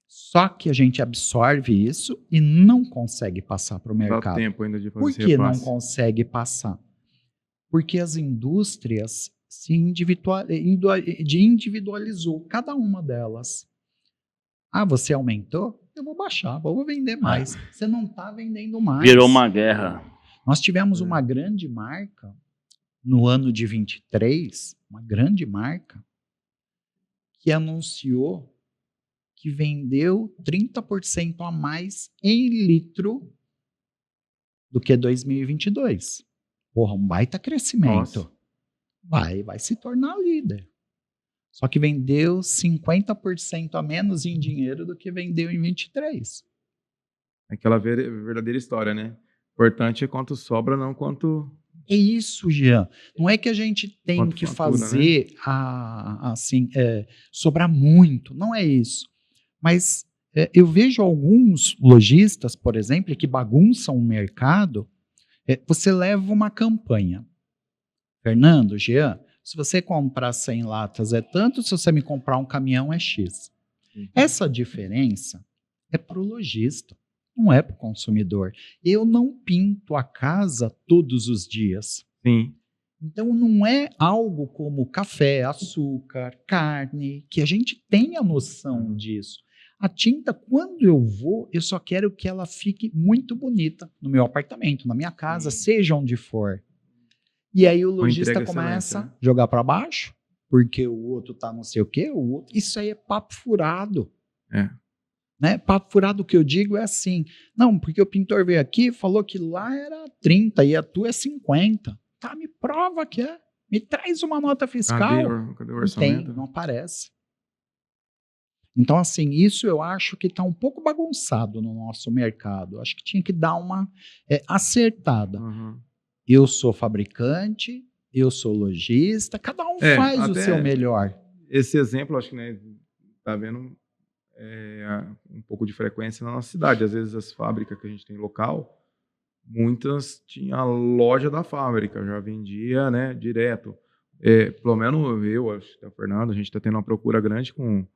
Só que a gente absorve isso e não consegue passar para o mercado. Dá tempo ainda de fazer Por esse que não repasse. consegue passar? Porque as indústrias se individualizou, cada uma delas. Ah, você aumentou? Eu vou baixar, vou vender mais. Você não está vendendo mais. Virou uma guerra. Nós tivemos uma grande marca no ano de 23, uma grande marca, que anunciou que vendeu 30% a mais em litro do que 2022. Porra, um baita crescimento. Nossa. Vai se tornar líder. Só que vendeu 50% a menos em dinheiro do que vendeu em 23. Aquela verdadeira história, né? Importante é quanto sobra, não quanto... É isso, Jean. Não é que a gente tem Quanto que fatura, fazer sobrar muito. Não é isso. Mas eu vejo alguns lojistas, por exemplo, que bagunçam o mercado. Você leva uma campanha. Fernando, Jean, se você comprar 100 latas é tanto, se você me comprar um caminhão é X. Essa diferença é para o lojista, não é para o consumidor. Eu não pinto a casa todos os dias. Sim. Então não é algo como café, açúcar, carne, que a gente tenha noção disso. A tinta, quando eu vou, eu só quero que ela fique muito bonita no meu apartamento, na minha casa, seja onde for. E aí o lojista começa a jogar para baixo, porque o outro tá não sei o quê, isso aí é papo furado. Né? Papo furado que eu digo é assim, não, porque o pintor veio aqui e falou que lá era 30 e a tua é 50. Tá, me prova que é. Me traz uma nota fiscal. Cadê o orçamento? Não aparece. Então, assim, isso eu acho que está um pouco bagunçado no nosso mercado. Acho que tinha que dar uma acertada. Uhum. Eu sou fabricante, eu sou lojista, cada um faz o seu melhor. Esse exemplo, acho que, né, tá vendo um pouco de frequência na nossa cidade. Às vezes as fábricas que a gente tem local, muitas tinham a loja da fábrica, já vendia, né, direto. Pelo menos eu, acho que o Fernando, a gente está tendo uma procura grande com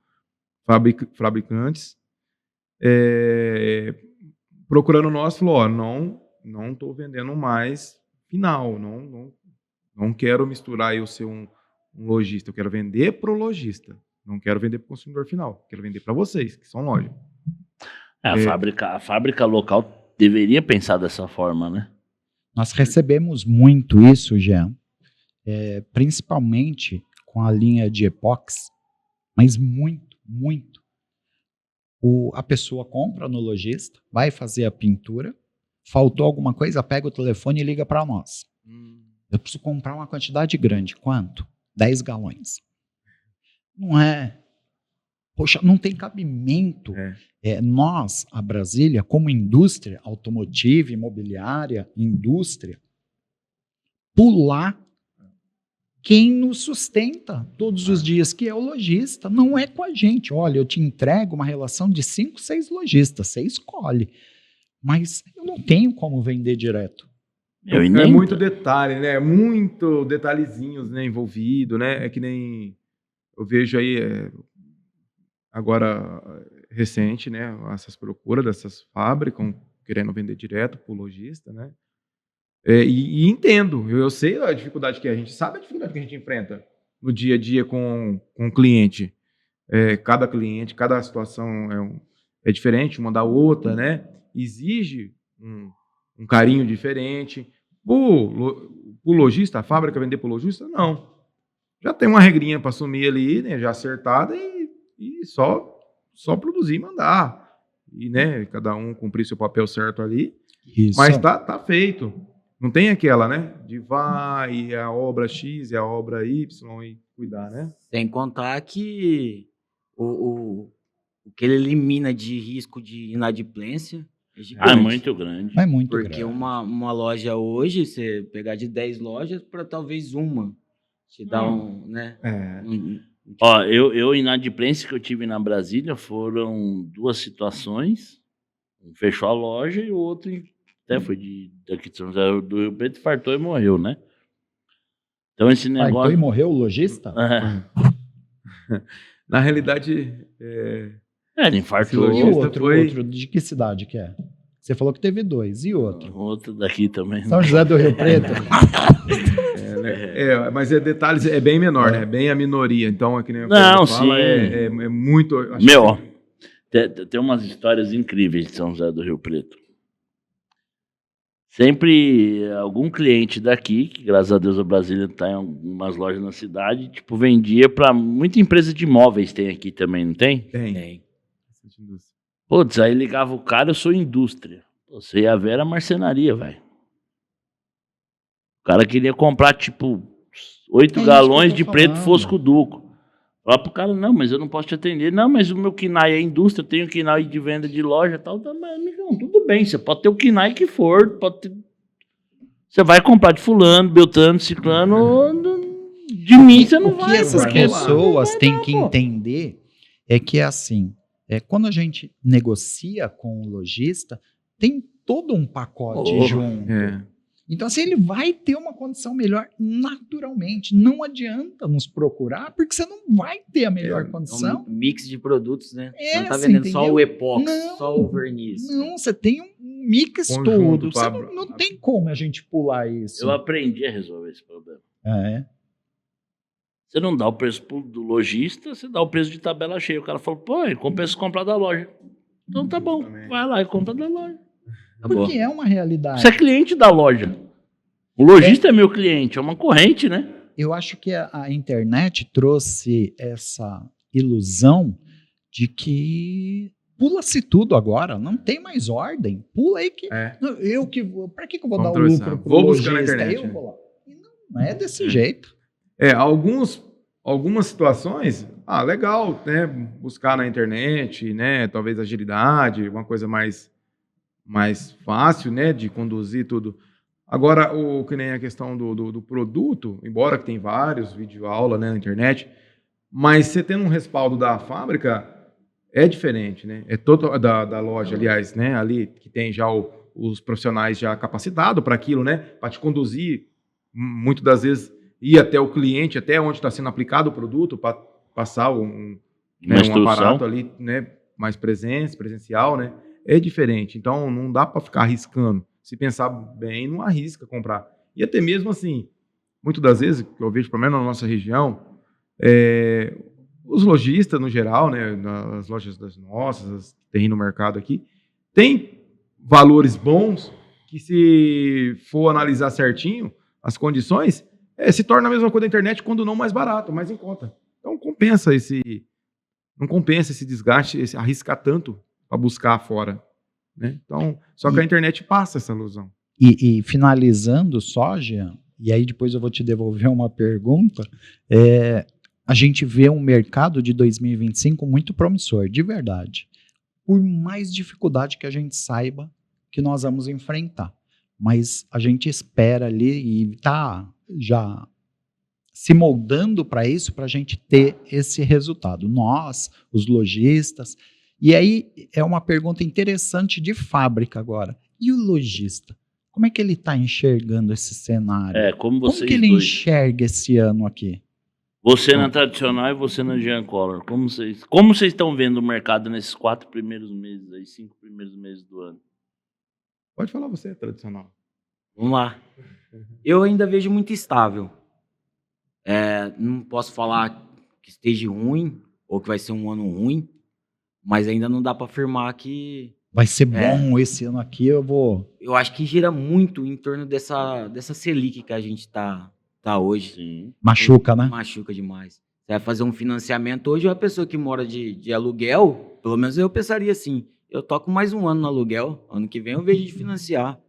fabricantes procurando nós, falou, não estou vendendo mais final, não quero misturar eu ser um lojista, eu quero vender para o lojista, não quero vender para o consumidor final, quero vender para vocês, que são loja. A fábrica local deveria pensar dessa forma, né? Nós recebemos muito isso, Jean, principalmente com a linha de epóxi, mas muito. A pessoa compra no lojista, vai fazer a pintura, faltou alguma coisa, pega o telefone e liga para nós. Eu preciso comprar uma quantidade grande. Quanto? 10 galões. Não é. Poxa, não tem cabimento. Nós, a Brasília, como indústria automotiva, imobiliária, indústria, pular quem nos sustenta todos os dias, que é o lojista, não é com a gente. Olha, eu te entrego uma relação de 5, 6 lojistas, você escolhe. Mas eu não tenho como vender direto. É muito detalhe, né? Muito detalhezinhos, né, envolvido, né? É que nem eu vejo aí agora recente, né? Essas procuras dessas fábricas querendo vender direto para o lojista, né? E entendo, eu sei a dificuldade que a gente sabe, a dificuldade que a gente enfrenta no dia a dia com o cliente. Cada cliente, cada situação é diferente uma da outra, né? Exige um carinho diferente. O lojista, a fábrica vender para o lojista, não. Já tem uma regrinha para assumir ali, né? Já acertada e só produzir e mandar. E, né? Cada um cumprir seu papel certo ali. Isso. Mas tá feito. Não tem aquela, né? De vai, a obra X e a obra Y e cuidar, né? Sem contar que o que ele elimina de risco de inadimplência é gigante. É muito grande. É muito Porque grande. uma loja hoje, você pegar de 10 lojas para talvez uma, te dá né? Ó, eu inadimplência que eu tive na Brasília foram 2 situações. Um fechou a loja e o outro até foi daqui de São José do Rio Preto, fartou e morreu, né? Então esse negócio... Fartou e morreu o lojista? Na realidade... ele infartou. E o outro, de que cidade que é? Você falou que teve 2, e outro? Outro daqui também. São José do Rio Preto? Mas detalhes, é bem menor, né? Bem a minoria. Então, é que nem Não, fala, sim. é muito... Meu, ó, tem umas histórias incríveis de São José do Rio Preto. Sempre algum cliente daqui, que graças a Deus a Brasília está em algumas lojas na cidade, tipo, vendia para muita empresa de imóveis, tem aqui também, não tem? Tem. Putz, aí ligava o cara, eu sou indústria. Você ia ver a marcenaria, velho. O cara queria comprar, tipo, 8 galões de preto fosco duco. Fala pro cara, não, mas eu não posso te atender. Não, mas o meu KINAI é indústria, eu tenho KINAI de venda de loja e tal. Mas, amigão, tudo bem, você pode ter o KINAI que for, você vai comprar de fulano, beltrano, ciclano, de mim você não vai. O que essas pessoas têm que entender é que é assim, quando a gente negocia com o lojista, tem todo um pacote junto. Então, assim, ele vai ter uma condição melhor naturalmente. Não adianta nos procurar, porque você não vai ter a melhor condição. É um mix de produtos, né? Você não tá você vendendo entendeu? só o epóxi, Não, só o verniz. Não, você tem um mix Conjunto, todo. Você não tem como a gente pular isso. Eu aprendi a resolver esse problema. Você não dá o preço do lojista, você dá o preço de tabela cheia. O cara falou, pô, ele compensa comprar da loja. Então tá bom, vai lá e compra da loja. Porque é uma realidade. Você é cliente da loja. O lojista é meu cliente, é uma corrente, né? Eu acho que a internet trouxe essa ilusão de que pula-se tudo agora, não tem mais ordem. Pula aí que... Para que eu vou dar o lucro pro vou buscar lojista? na internet. Eu vou lá. Não é desse jeito. Algumas situações, legal, né? Buscar na internet, né? Talvez agilidade, uma coisa mais fácil, né? De conduzir tudo. Agora, que nem a questão do produto, embora que tem vários videoaula, né, na internet, mas você tendo um respaldo da fábrica, é diferente, né? É todo da loja, aliás, né? Ali que tem já os profissionais já capacitados para aquilo, né? Para te conduzir, muitas das vezes, ir até o cliente, até onde está sendo aplicado o produto, para passar um aparato ali, né? Mais presencial, né? É diferente. Então, não dá para ficar arriscando. Se pensar bem, não arrisca comprar. E até mesmo assim, muitas das vezes, que eu vejo, pelo menos na nossa região, os lojistas, no geral, né, nas lojas das nossas, tem no mercado aqui, tem valores bons que, se for analisar certinho as condições, se torna a mesma coisa da internet, quando não mais barato, mais em conta. Então, não compensa esse desgaste, arriscar tanto para buscar fora. Né? Então, só que a internet passa essa ilusão. E finalizando só, Jean, e aí depois eu vou te devolver uma pergunta, a gente vê um mercado de 2025 muito promissor, de verdade. Por mais dificuldade que a gente saiba que nós vamos enfrentar. Mas a gente espera ali e está já se moldando para isso, para a gente ter esse resultado. Nós, os lojistas. E aí é uma pergunta interessante de fábrica agora. E o lojista? Como é que ele está enxergando esse cenário? Como Como vocês que ele dois. enxerga esse ano aqui? Você na tradicional e você na Jean Collor. Como vocês estão vendo o mercado nesses 4 primeiros meses, aí, 5 primeiros meses do ano? Pode falar você, tradicional. Vamos lá. Eu ainda vejo muito estável. Não posso falar que esteja ruim ou que vai ser um ano ruim, mas ainda não dá para afirmar que... Vai ser bom esse ano aqui, eu vou... Eu acho que gira muito em torno dessa Selic que a gente tá hoje. Sim. Machuca, né? Machuca demais. Você vai fazer um financiamento hoje, uma pessoa que mora de aluguel, pelo menos eu pensaria assim, eu toco mais um ano no aluguel, ano que vem eu vejo de financiar.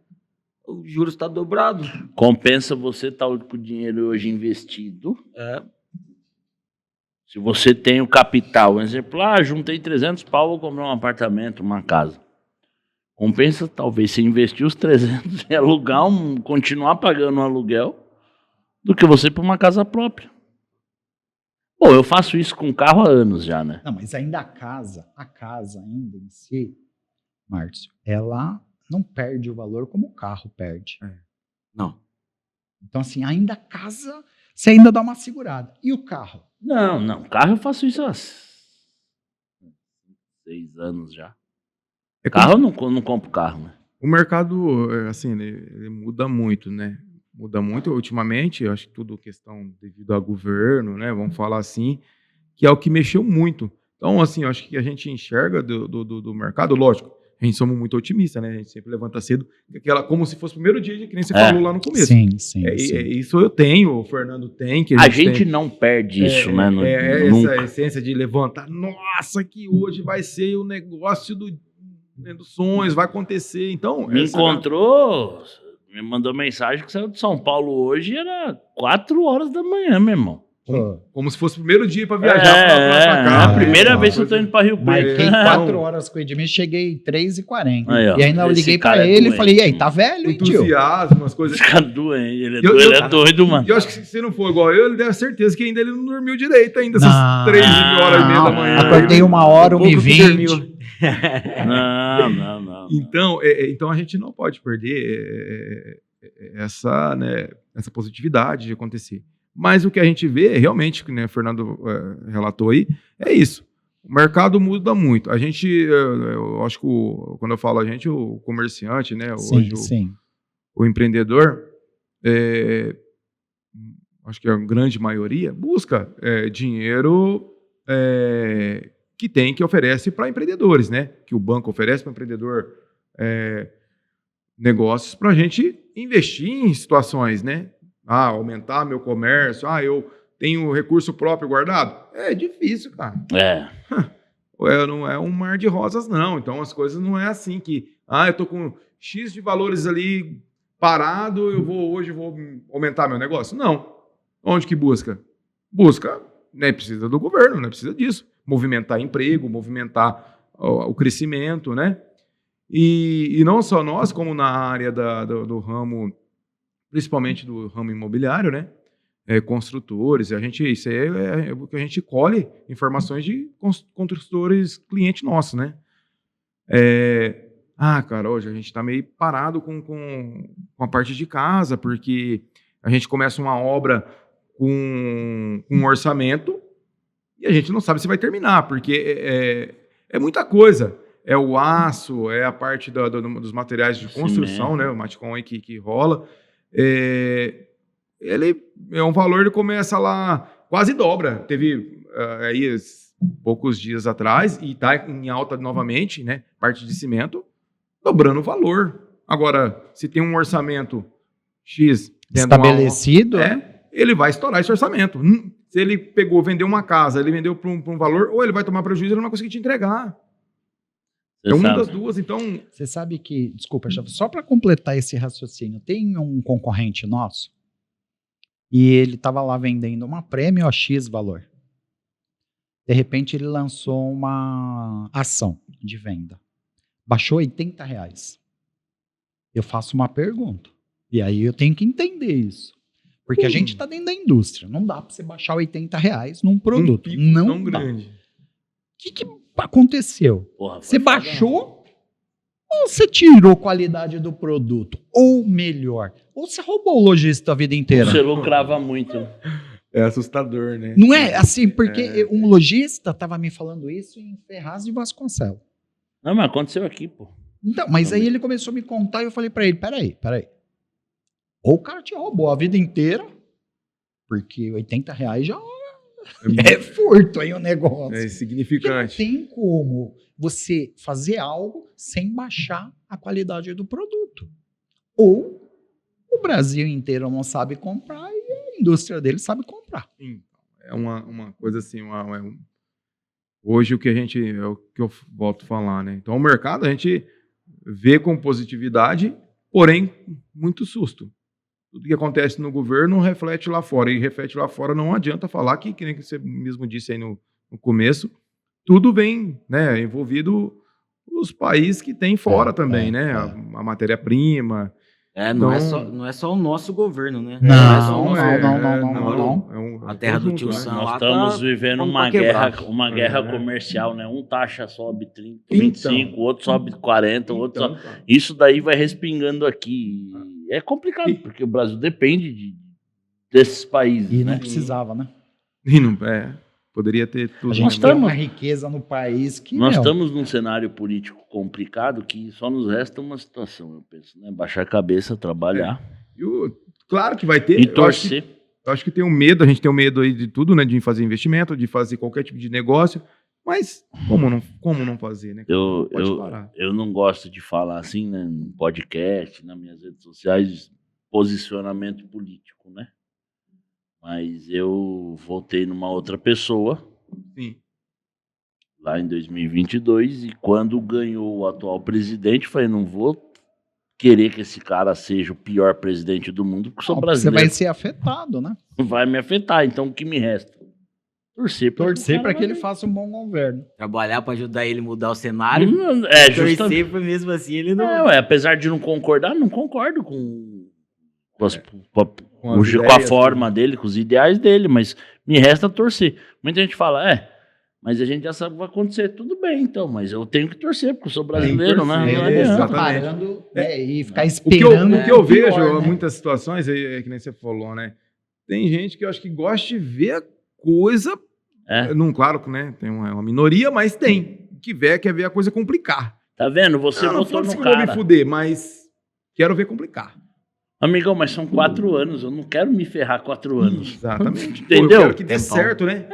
O juros está dobrado. Compensa você estar com o dinheiro hoje investido. Se você tem o capital, um exemplo, juntei 300 pau, vou comprar um apartamento, uma casa. Compensa talvez você investir os 300 e alugar, continuar pagando um aluguel, do que você para uma casa própria. Pô, eu faço isso com carro há anos já, né? Não, mas ainda a casa ainda em si, Márcio, ela não perde o valor como o carro perde. Não. Então, assim, ainda a casa, você ainda dá uma segurada. E o carro? Não, carro eu faço isso há 6 anos já. Carro eu não compro carro, né? O mercado, assim, ele muda muito, né? Muda muito ultimamente, eu acho que tudo questão devido ao governo, né? Vamos falar assim, que é o que mexeu muito. Então, assim, eu acho que a gente enxerga do mercado, lógico, a gente somos muito otimistas, né? A gente sempre levanta cedo, como se fosse o primeiro dia, que nem você falou lá no começo. Sim. Isso eu tenho, o Fernando tem. Que a gente não perde isso, né? Essa essência de levantar, nossa, que hoje vai ser o negócio dos sonhos, vai acontecer. Então, me encontrou, me mandou mensagem que saiu de São Paulo hoje, era 4 horas da manhã, meu irmão. Como se fosse o primeiro dia para viajar pra cá. A primeira vez que eu tô indo pra Rio Preto. Marquei 4 horas com o Edmir, cheguei 3h40. Aí, e ainda eu liguei pra ele e falei, e aí, tá velho, hein, tio? Entusiasmo, as coisas. Fica doente, ele é doido, mano. Eu acho que se não for igual eu, ele deve ter certeza que ainda ele não dormiu direito ainda, essas 3h30 da manhã. Acordei 1h20. Não. Então a gente não pode perder essa positividade de acontecer. Mas o que a gente vê, realmente, que o Fernando relatou aí, é isso. O mercado muda muito. A gente, eu acho que quando eu falo a gente, o comerciante, né? Sim. O empreendedor, acho que a grande maioria, busca dinheiro que oferece para empreendedores, né? Que o banco oferece para o empreendedor negócios para a gente investir em situações, né? Aumentar meu comércio, eu tenho recurso próprio guardado. É difícil, cara. Não é um mar de rosas, não. Então as coisas não é assim que, eu tô com X de valores ali parado, hoje vou aumentar meu negócio. Não. Onde que busca? Busca, né? Precisa do governo, né? Precisa disso. Movimentar emprego, movimentar o crescimento, né? E não só nós, como na área do ramo, principalmente do ramo imobiliário, né? Construtores, isso é o que a gente colhe informações de construtores cliente nosso, né? Cara, hoje a gente está meio parado com a parte de casa, porque a gente começa uma obra com um orçamento e a gente não sabe se vai terminar, porque é muita coisa. É o aço, é a parte dos materiais de construção, né? O Matcom aí que rola. Ele é um valor, ele começa lá, quase dobra. Teve aí poucos dias atrás e está em alta novamente, né? Parte de cimento, dobrando o valor. Agora, se tem um orçamento X estabelecido, ele vai estourar esse orçamento. Se ele vendeu uma casa, ele vendeu por um valor, ou ele vai tomar prejuízo, ele não vai conseguir te entregar. É uma das duas, então... Você sabe que, desculpa, só para completar esse raciocínio, tem um concorrente nosso e ele estava lá vendendo uma prêmio a X valor. De repente ele lançou uma ação de venda. Baixou R$ 80. Eu faço uma pergunta. E aí eu tenho que entender isso. Porque a gente está dentro da indústria. Não dá para você baixar R$ 80 num produto. pico Não tão dá. grande. O que aconteceu? Porra, Você foi foda, baixou ou você tirou qualidade do produto? Ou melhor, ou você roubou o lojista a vida inteira? Você lucrava muito. É assustador, né? Não é assim, porque um lojista estava me falando isso em Ferraz de Vasconcelos. Não, mas aconteceu aqui, pô. Então, mas aí ele começou a me contar e eu falei pra ele, peraí. Ou o cara te roubou a vida inteira, porque R$ 80 já é furto aí o negócio. É Porque não significante. tem como você fazer algo sem baixar a qualidade do produto. Ou o Brasil inteiro não sabe comprar e a indústria dele sabe comprar. É uma coisa assim, hoje o que é o que eu volto a falar, né? Então o mercado a gente vê com positividade, porém muito susto. Tudo que acontece no governo reflete lá fora, e reflete lá fora não adianta falar que nem que você mesmo disse aí no começo, tudo vem, né, envolvido os países que tem fora também, né? A matéria-prima. Não, Então- não é só o nosso governo, né? Não, é só o nosso não. A terra do conjunto, tio né? Sam. Nós lá estamos tá vivendo pondo uma pra quebrar. guerra comercial, né? Um taxa sobe 30, Então. 25, o outro sobe 40, o outro Então, sobe... Isso daí vai respingando aqui. É complicado, porque o Brasil depende desses países, E não né? precisava, né? e não, poderia ter tudo. A gente Nós tem estamos- uma riqueza no país que, Nós meu, estamos num cenário político complicado que só nos resta uma situação, eu penso, né? Baixar a cabeça, trabalhar Claro que vai ter. e Eu acho que torcer. Eu acho que tem um medo, a gente tem um medo aí de tudo, né? De fazer investimento, de fazer qualquer tipo de negócio. Mas como não fazer, né? Pode parar. Eu não gosto de falar assim, né, no podcast, nas minhas redes sociais, posicionamento político, né? Mas eu votei numa outra pessoa Sim. lá em 2022 e quando ganhou o atual presidente, falei, não vou querer que esse cara seja o pior presidente do mundo, porque sou você brasileiro. vai ser afetado, né? Vai me afetar, então o que me resta? Torcer pra Torcer o para cara que ele vai- faça um bom governo. Trabalhar pra ajudar ele a mudar o cenário. É, justamente. Torcer pra mesmo assim ele não. Apesar de não concordar, não concordo com Com as a ideias, forma dele, com os ideais dele, mas me resta torcer. Muita gente fala, mas a gente já sabe o que vai acontecer. Tudo bem, então, mas eu tenho que torcer, porque eu sou brasileiro, né? torcer, Não Não adianta. adianta exatamente. parando e ficar O esperando. que eu o pior, vejo em né? muitas situações, é que nem você falou, né? Tem gente que eu acho que gosta de ver a coisa. Não, claro que né, tem uma minoria, mas tem. Que quer ver a coisa complicar. Tá vendo? Você não votou foda-se no que eu vou me cara. fuder, mas quero ver complicar. Amigão, mas são 4 anos. Eu não quero me ferrar 4 anos. Exatamente. Entendeu? Eu quero que dê Tempão. certo, né?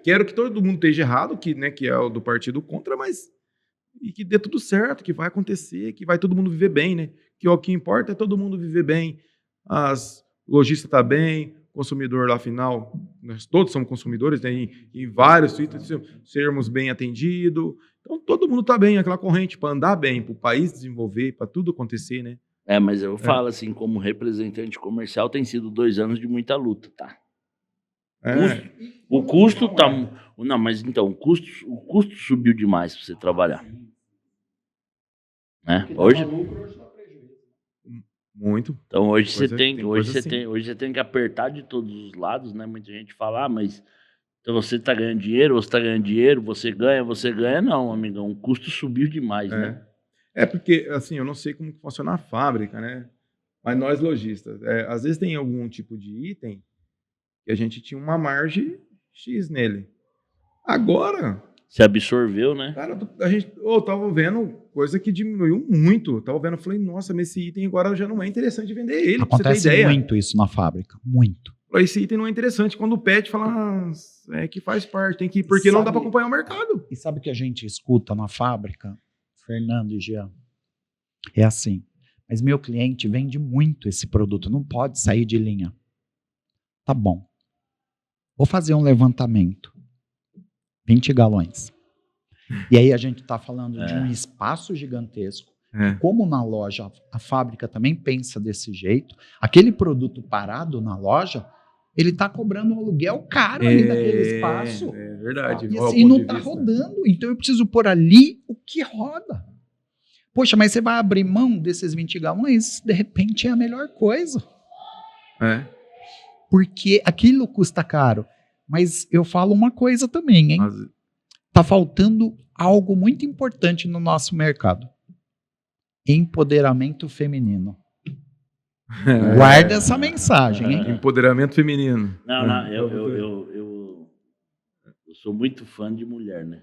Quero que todo mundo esteja errado, que é o do partido contra, mas e que dê tudo certo, que vai acontecer, que vai todo mundo viver bem, né? Que o que importa é todo mundo viver bem. As lojistas tá bem, consumidor lá afinal, nós todos somos consumidores, né? Em vários itens, sermos bem atendidos. Então todo mundo tá bem, aquela corrente para andar bem, para o país desenvolver, para tudo acontecer, né? Mas eu falo assim, como representante comercial, tem sido 2 anos de muita luta, tá? O custo tá... Não, mas então, o custo subiu demais para você trabalhar. Né? Hoje... Muito. Então hoje Coisa- você tem, tem hoje coisa você tem, hoje você tem que apertar de todos os lados, né? Muita gente fala, mas então você tá ganhando dinheiro, você tá ganhando dinheiro, você ganha, não, amigão, o custo subiu demais, né? É porque, assim, eu não sei como que funciona a fábrica, né? Mas nós lojistas, às vezes tem algum tipo de item que a gente tinha uma margem X nele. Agora, Se absorveu, né? cara, eu tava vendo coisa que diminuiu muito. Eu tava vendo, falei, nossa, mas esse item agora já não é interessante vender ele, pra você ter Acontece ideia. muito isso na fábrica, muito. Esse item não é interessante. Quando o pet fala, que faz parte, tem que ir, porque não dá pra acompanhar o mercado. E sabe o que a gente escuta na fábrica, Fernando e Jean? É assim, mas meu cliente vende muito esse produto, não pode sair de linha. Tá bom. Vou fazer um levantamento. 20 galões. E aí a gente está falando de um espaço gigantesco. Como na loja, a fábrica também pensa desse jeito, aquele produto parado na loja, ele está cobrando um aluguel caro ali daquele espaço. verdade. E, Olha o assim, ponto não de tá vista. rodando. Então eu preciso pôr ali o que roda. Poxa, mas você vai abrir mão desses 20 galões? De repente é a melhor coisa. É. Porque aquilo custa caro. Mas eu falo uma coisa também, hein? Mas- Tá faltando algo muito importante no nosso mercado. Empoderamento feminino. Guarda essa mensagem, hein? Empoderamento feminino. Não, É. eu sou muito fã de mulher, né?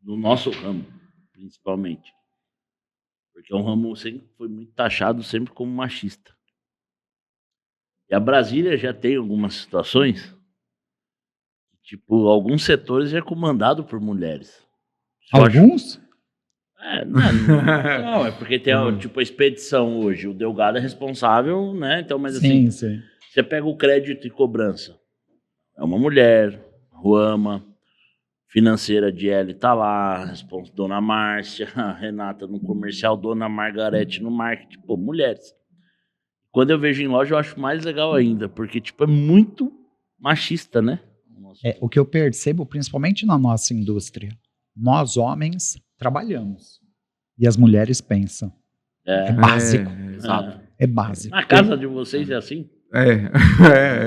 No nosso ramo, principalmente. Porque é um ramo sempre foi muito taxado sempre como machista. E a Brasília já tem algumas situações, tipo, alguns setores é comandado por mulheres. Eu acho- Alguns? não, é porque tem tipo a expedição hoje, o Delgado é responsável, né? Então, mas assim, Sim. você pega o crédito e cobrança. É uma mulher, Ruama, financeira de L tá lá, Dona Márcia, Renata no comercial, Dona Margarete no marketing, pô, mulheres. Quando eu vejo em loja, eu acho mais legal ainda, porque tipo é muito machista, né? É, o que eu percebo, principalmente na nossa indústria, nós homens trabalhamos e as mulheres pensam. É básico. Exato. É básico. Na casa de vocês é assim?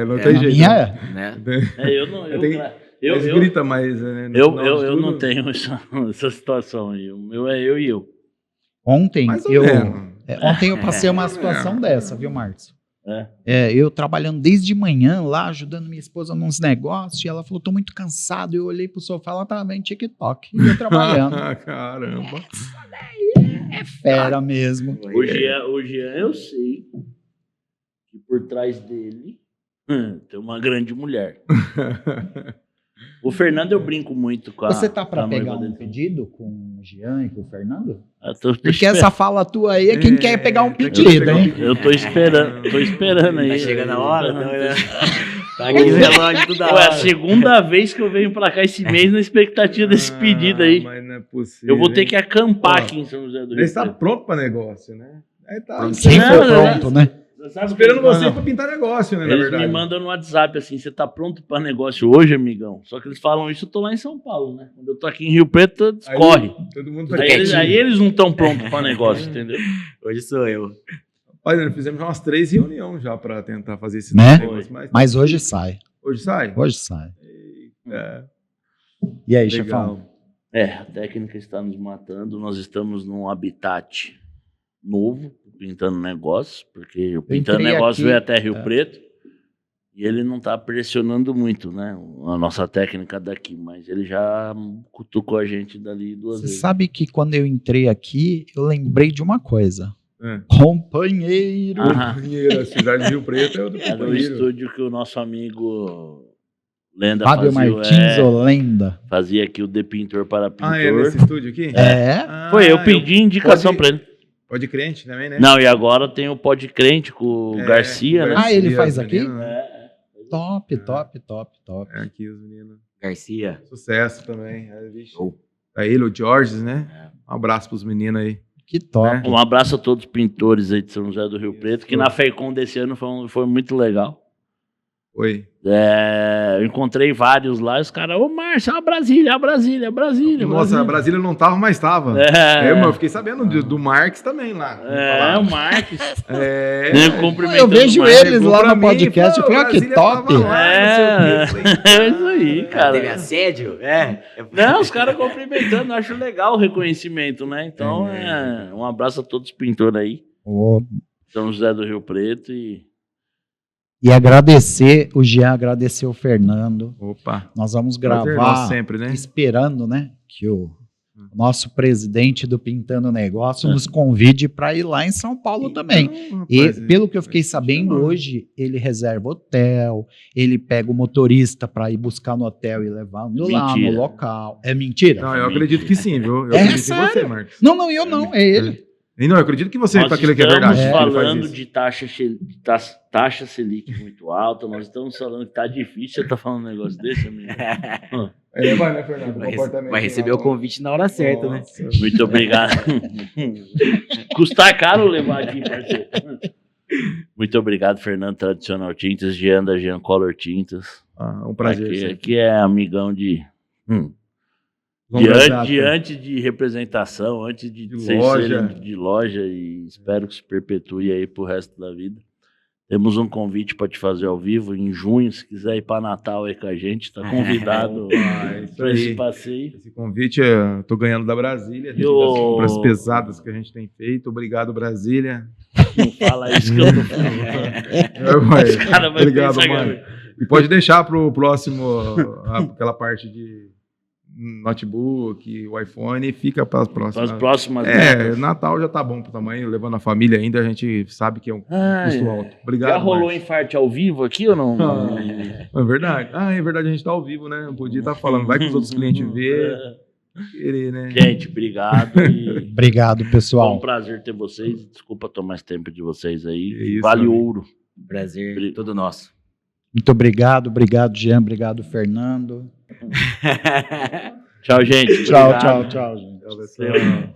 Não tem Na jeito. minha é. Né? Eu não. Eles gritam mais, né? No Eu final de tudo. não tenho essa situação aí. O meu é eu e eu. Ontem Mais ou eu, menos. ontem eu passei uma situação dessa, viu, Marcos? É. Eu trabalhando desde manhã lá, ajudando minha esposa nos negócios, e ela falou, tô muito cansado. Eu olhei pro sofá, ela tava vendo TikTok, e eu trabalhando. Caramba. É fera mesmo. O Jean, eu sei que por trás dele tem uma grande mulher. O Fernando eu brinco muito com a Você tá pra com a noiva pegar um dele. pedido com o Jean e com o Fernando? Eu tô Porque esperando. essa fala tua aí é quem quer pegar um quem quer pedido, pegar um hein? pedido. Eu tô esperando aí. Tá chegando a hora, então, Tô tá aqui o relógio toda Pô, é a hora. segunda vez que eu venho pra cá esse mês na expectativa desse pedido aí. Mas não é possível. Eu vou ter que acampar Ó, aqui em São José do Rio. Ele está Preto. pronto para negócio, né? Aí tá Sempre Não, pronto, né? Sabe esperando o que eles você mandam? para pintar negócio, né? Na Eles verdade. me mandam no WhatsApp assim, você tá pronto pra negócio hoje, amigão? Só que eles falam isso, eu tô lá em São Paulo, né? Quando eu tô aqui em Rio Preto, discorre. Todo mundo tá Aí eles não estão prontos pra negócio, entendeu? Hoje sou eu. Olha, nós fizemos umas 3 reuniões já para tentar fazer esse Né? negócio. Mas hoje sai. Hoje sai? Hoje sai. É, E aí, legal. chefão? A técnica está nos matando, nós estamos num habitat novo, Pintando Negócio, porque o Pintando entrei Negócio aqui, veio até Rio Preto e ele não tá pressionando muito, né? A nossa técnica daqui, mas ele já cutucou a gente dali 2 Você vezes. sabe que quando eu entrei aqui, eu lembrei de uma coisa. É. Companheiro. Aham. Companheiro, a cidade de Rio Preto é o do Era o companheiro. estúdio que o nosso amigo Lenda Fábio fazia, Martins, o Lenda. fazia aqui o The Pintor para Pintor. Ah, é nesse estúdio aqui? É. Foi, eu pedi indicação pra ele. Pode crente também, né? Não, e agora tem o Pod Crente com o Garcia, né? Ah, ele os faz aqui? meninos, né? Top, top, top, top. É aqui os meninos. Garcia. Sucesso também. É, vixe. Show. Tá ele, o Georges, né? Um abraço pros meninos aí. Que top. Um abraço a todos os pintores aí de São José do Rio Preto, que na FEICOM desse ano foi muito legal. Oi. Eu encontrei vários lá e os caras, ô Márcio, a Brasília. Nossa, a Brasília não tava, mas tava. Mas eu fiquei sabendo do Marques também lá. O Marques. Eu Eu vejo Marques. eles lá no podcast, eu falei, ó, que top. É isso aí, cara. Teve assédio? Não, os caras cumprimentando, eu acho legal o reconhecimento, né? Então, um abraço a todos os pintores aí, Ô, São José do Rio Preto E agradecer, o Jean agradeceu o Fernando. Opa. Nós vamos Prazer gravar nosso sempre, né? esperando, né, que o nosso presidente do Pintando Negócio nos convide para ir lá em São Paulo também. Então, E rapaz, pelo que eu fiquei sabendo, chamar. hoje ele reserva hotel, ele pega o motorista para ir buscar no hotel e levar lá no Mentira. local. É mentira? Não, eu acredito que sim, viu? Eu É acredito em sério? você, Marcos. Não, eu não, é ele. E não, eu acredito que você Nós tá aquilo que é estamos verdade. que ele faz falando isso. de taxa Selic muito alta, nós estamos falando que tá difícil, você tá falando um negócio desse, amigo? Ele vai, né, Fernando? Vai receber o convite na hora certa, né? Muito obrigado. Custar caro levar aqui, parceiro. Muito obrigado, Fernando Tradicional Tintas, Jean da Jean Color Tintas. Um prazer. Aqui é amigão de Longa data. Diante de representação, antes de vocês loja. serem de loja, e espero que se perpetue aí pro resto da vida. Temos um convite para te fazer ao vivo em junho, se quiser ir para Natal aí com a gente, tá convidado Isso para esse aí. passeio. Esse convite eu tô ganhando da Brasília, das compras pesadas que a gente tem feito. Obrigado, Brasília. Não fala isso que eu tô falando. Os caras vão Obrigado, pensar que mano. E pode deixar pro próximo aquela parte de notebook, o iPhone, e fica para as próximas. As próximas datas. Natal já tá bom pro tamanho, levando a família ainda, a gente sabe que é um custo alto. Obrigado. Já rolou Marcos. infarte ao vivo aqui ou não? É verdade. É verdade, a gente tá ao vivo, né? Não podia estar falando. Vai que os outros clientes vê, querer, né? Gente, obrigado. Obrigado, Foi um pessoal. prazer ter vocês. Desculpa tomar mais tempo de vocês aí. É isso, vale amigo. ouro. Prazer, todo nosso. Muito obrigado. Obrigado, Jean. Obrigado, Fernando. Tchau, gente. Tchau, Obrigado. tchau, tchau, gente. Tchau, pessoal.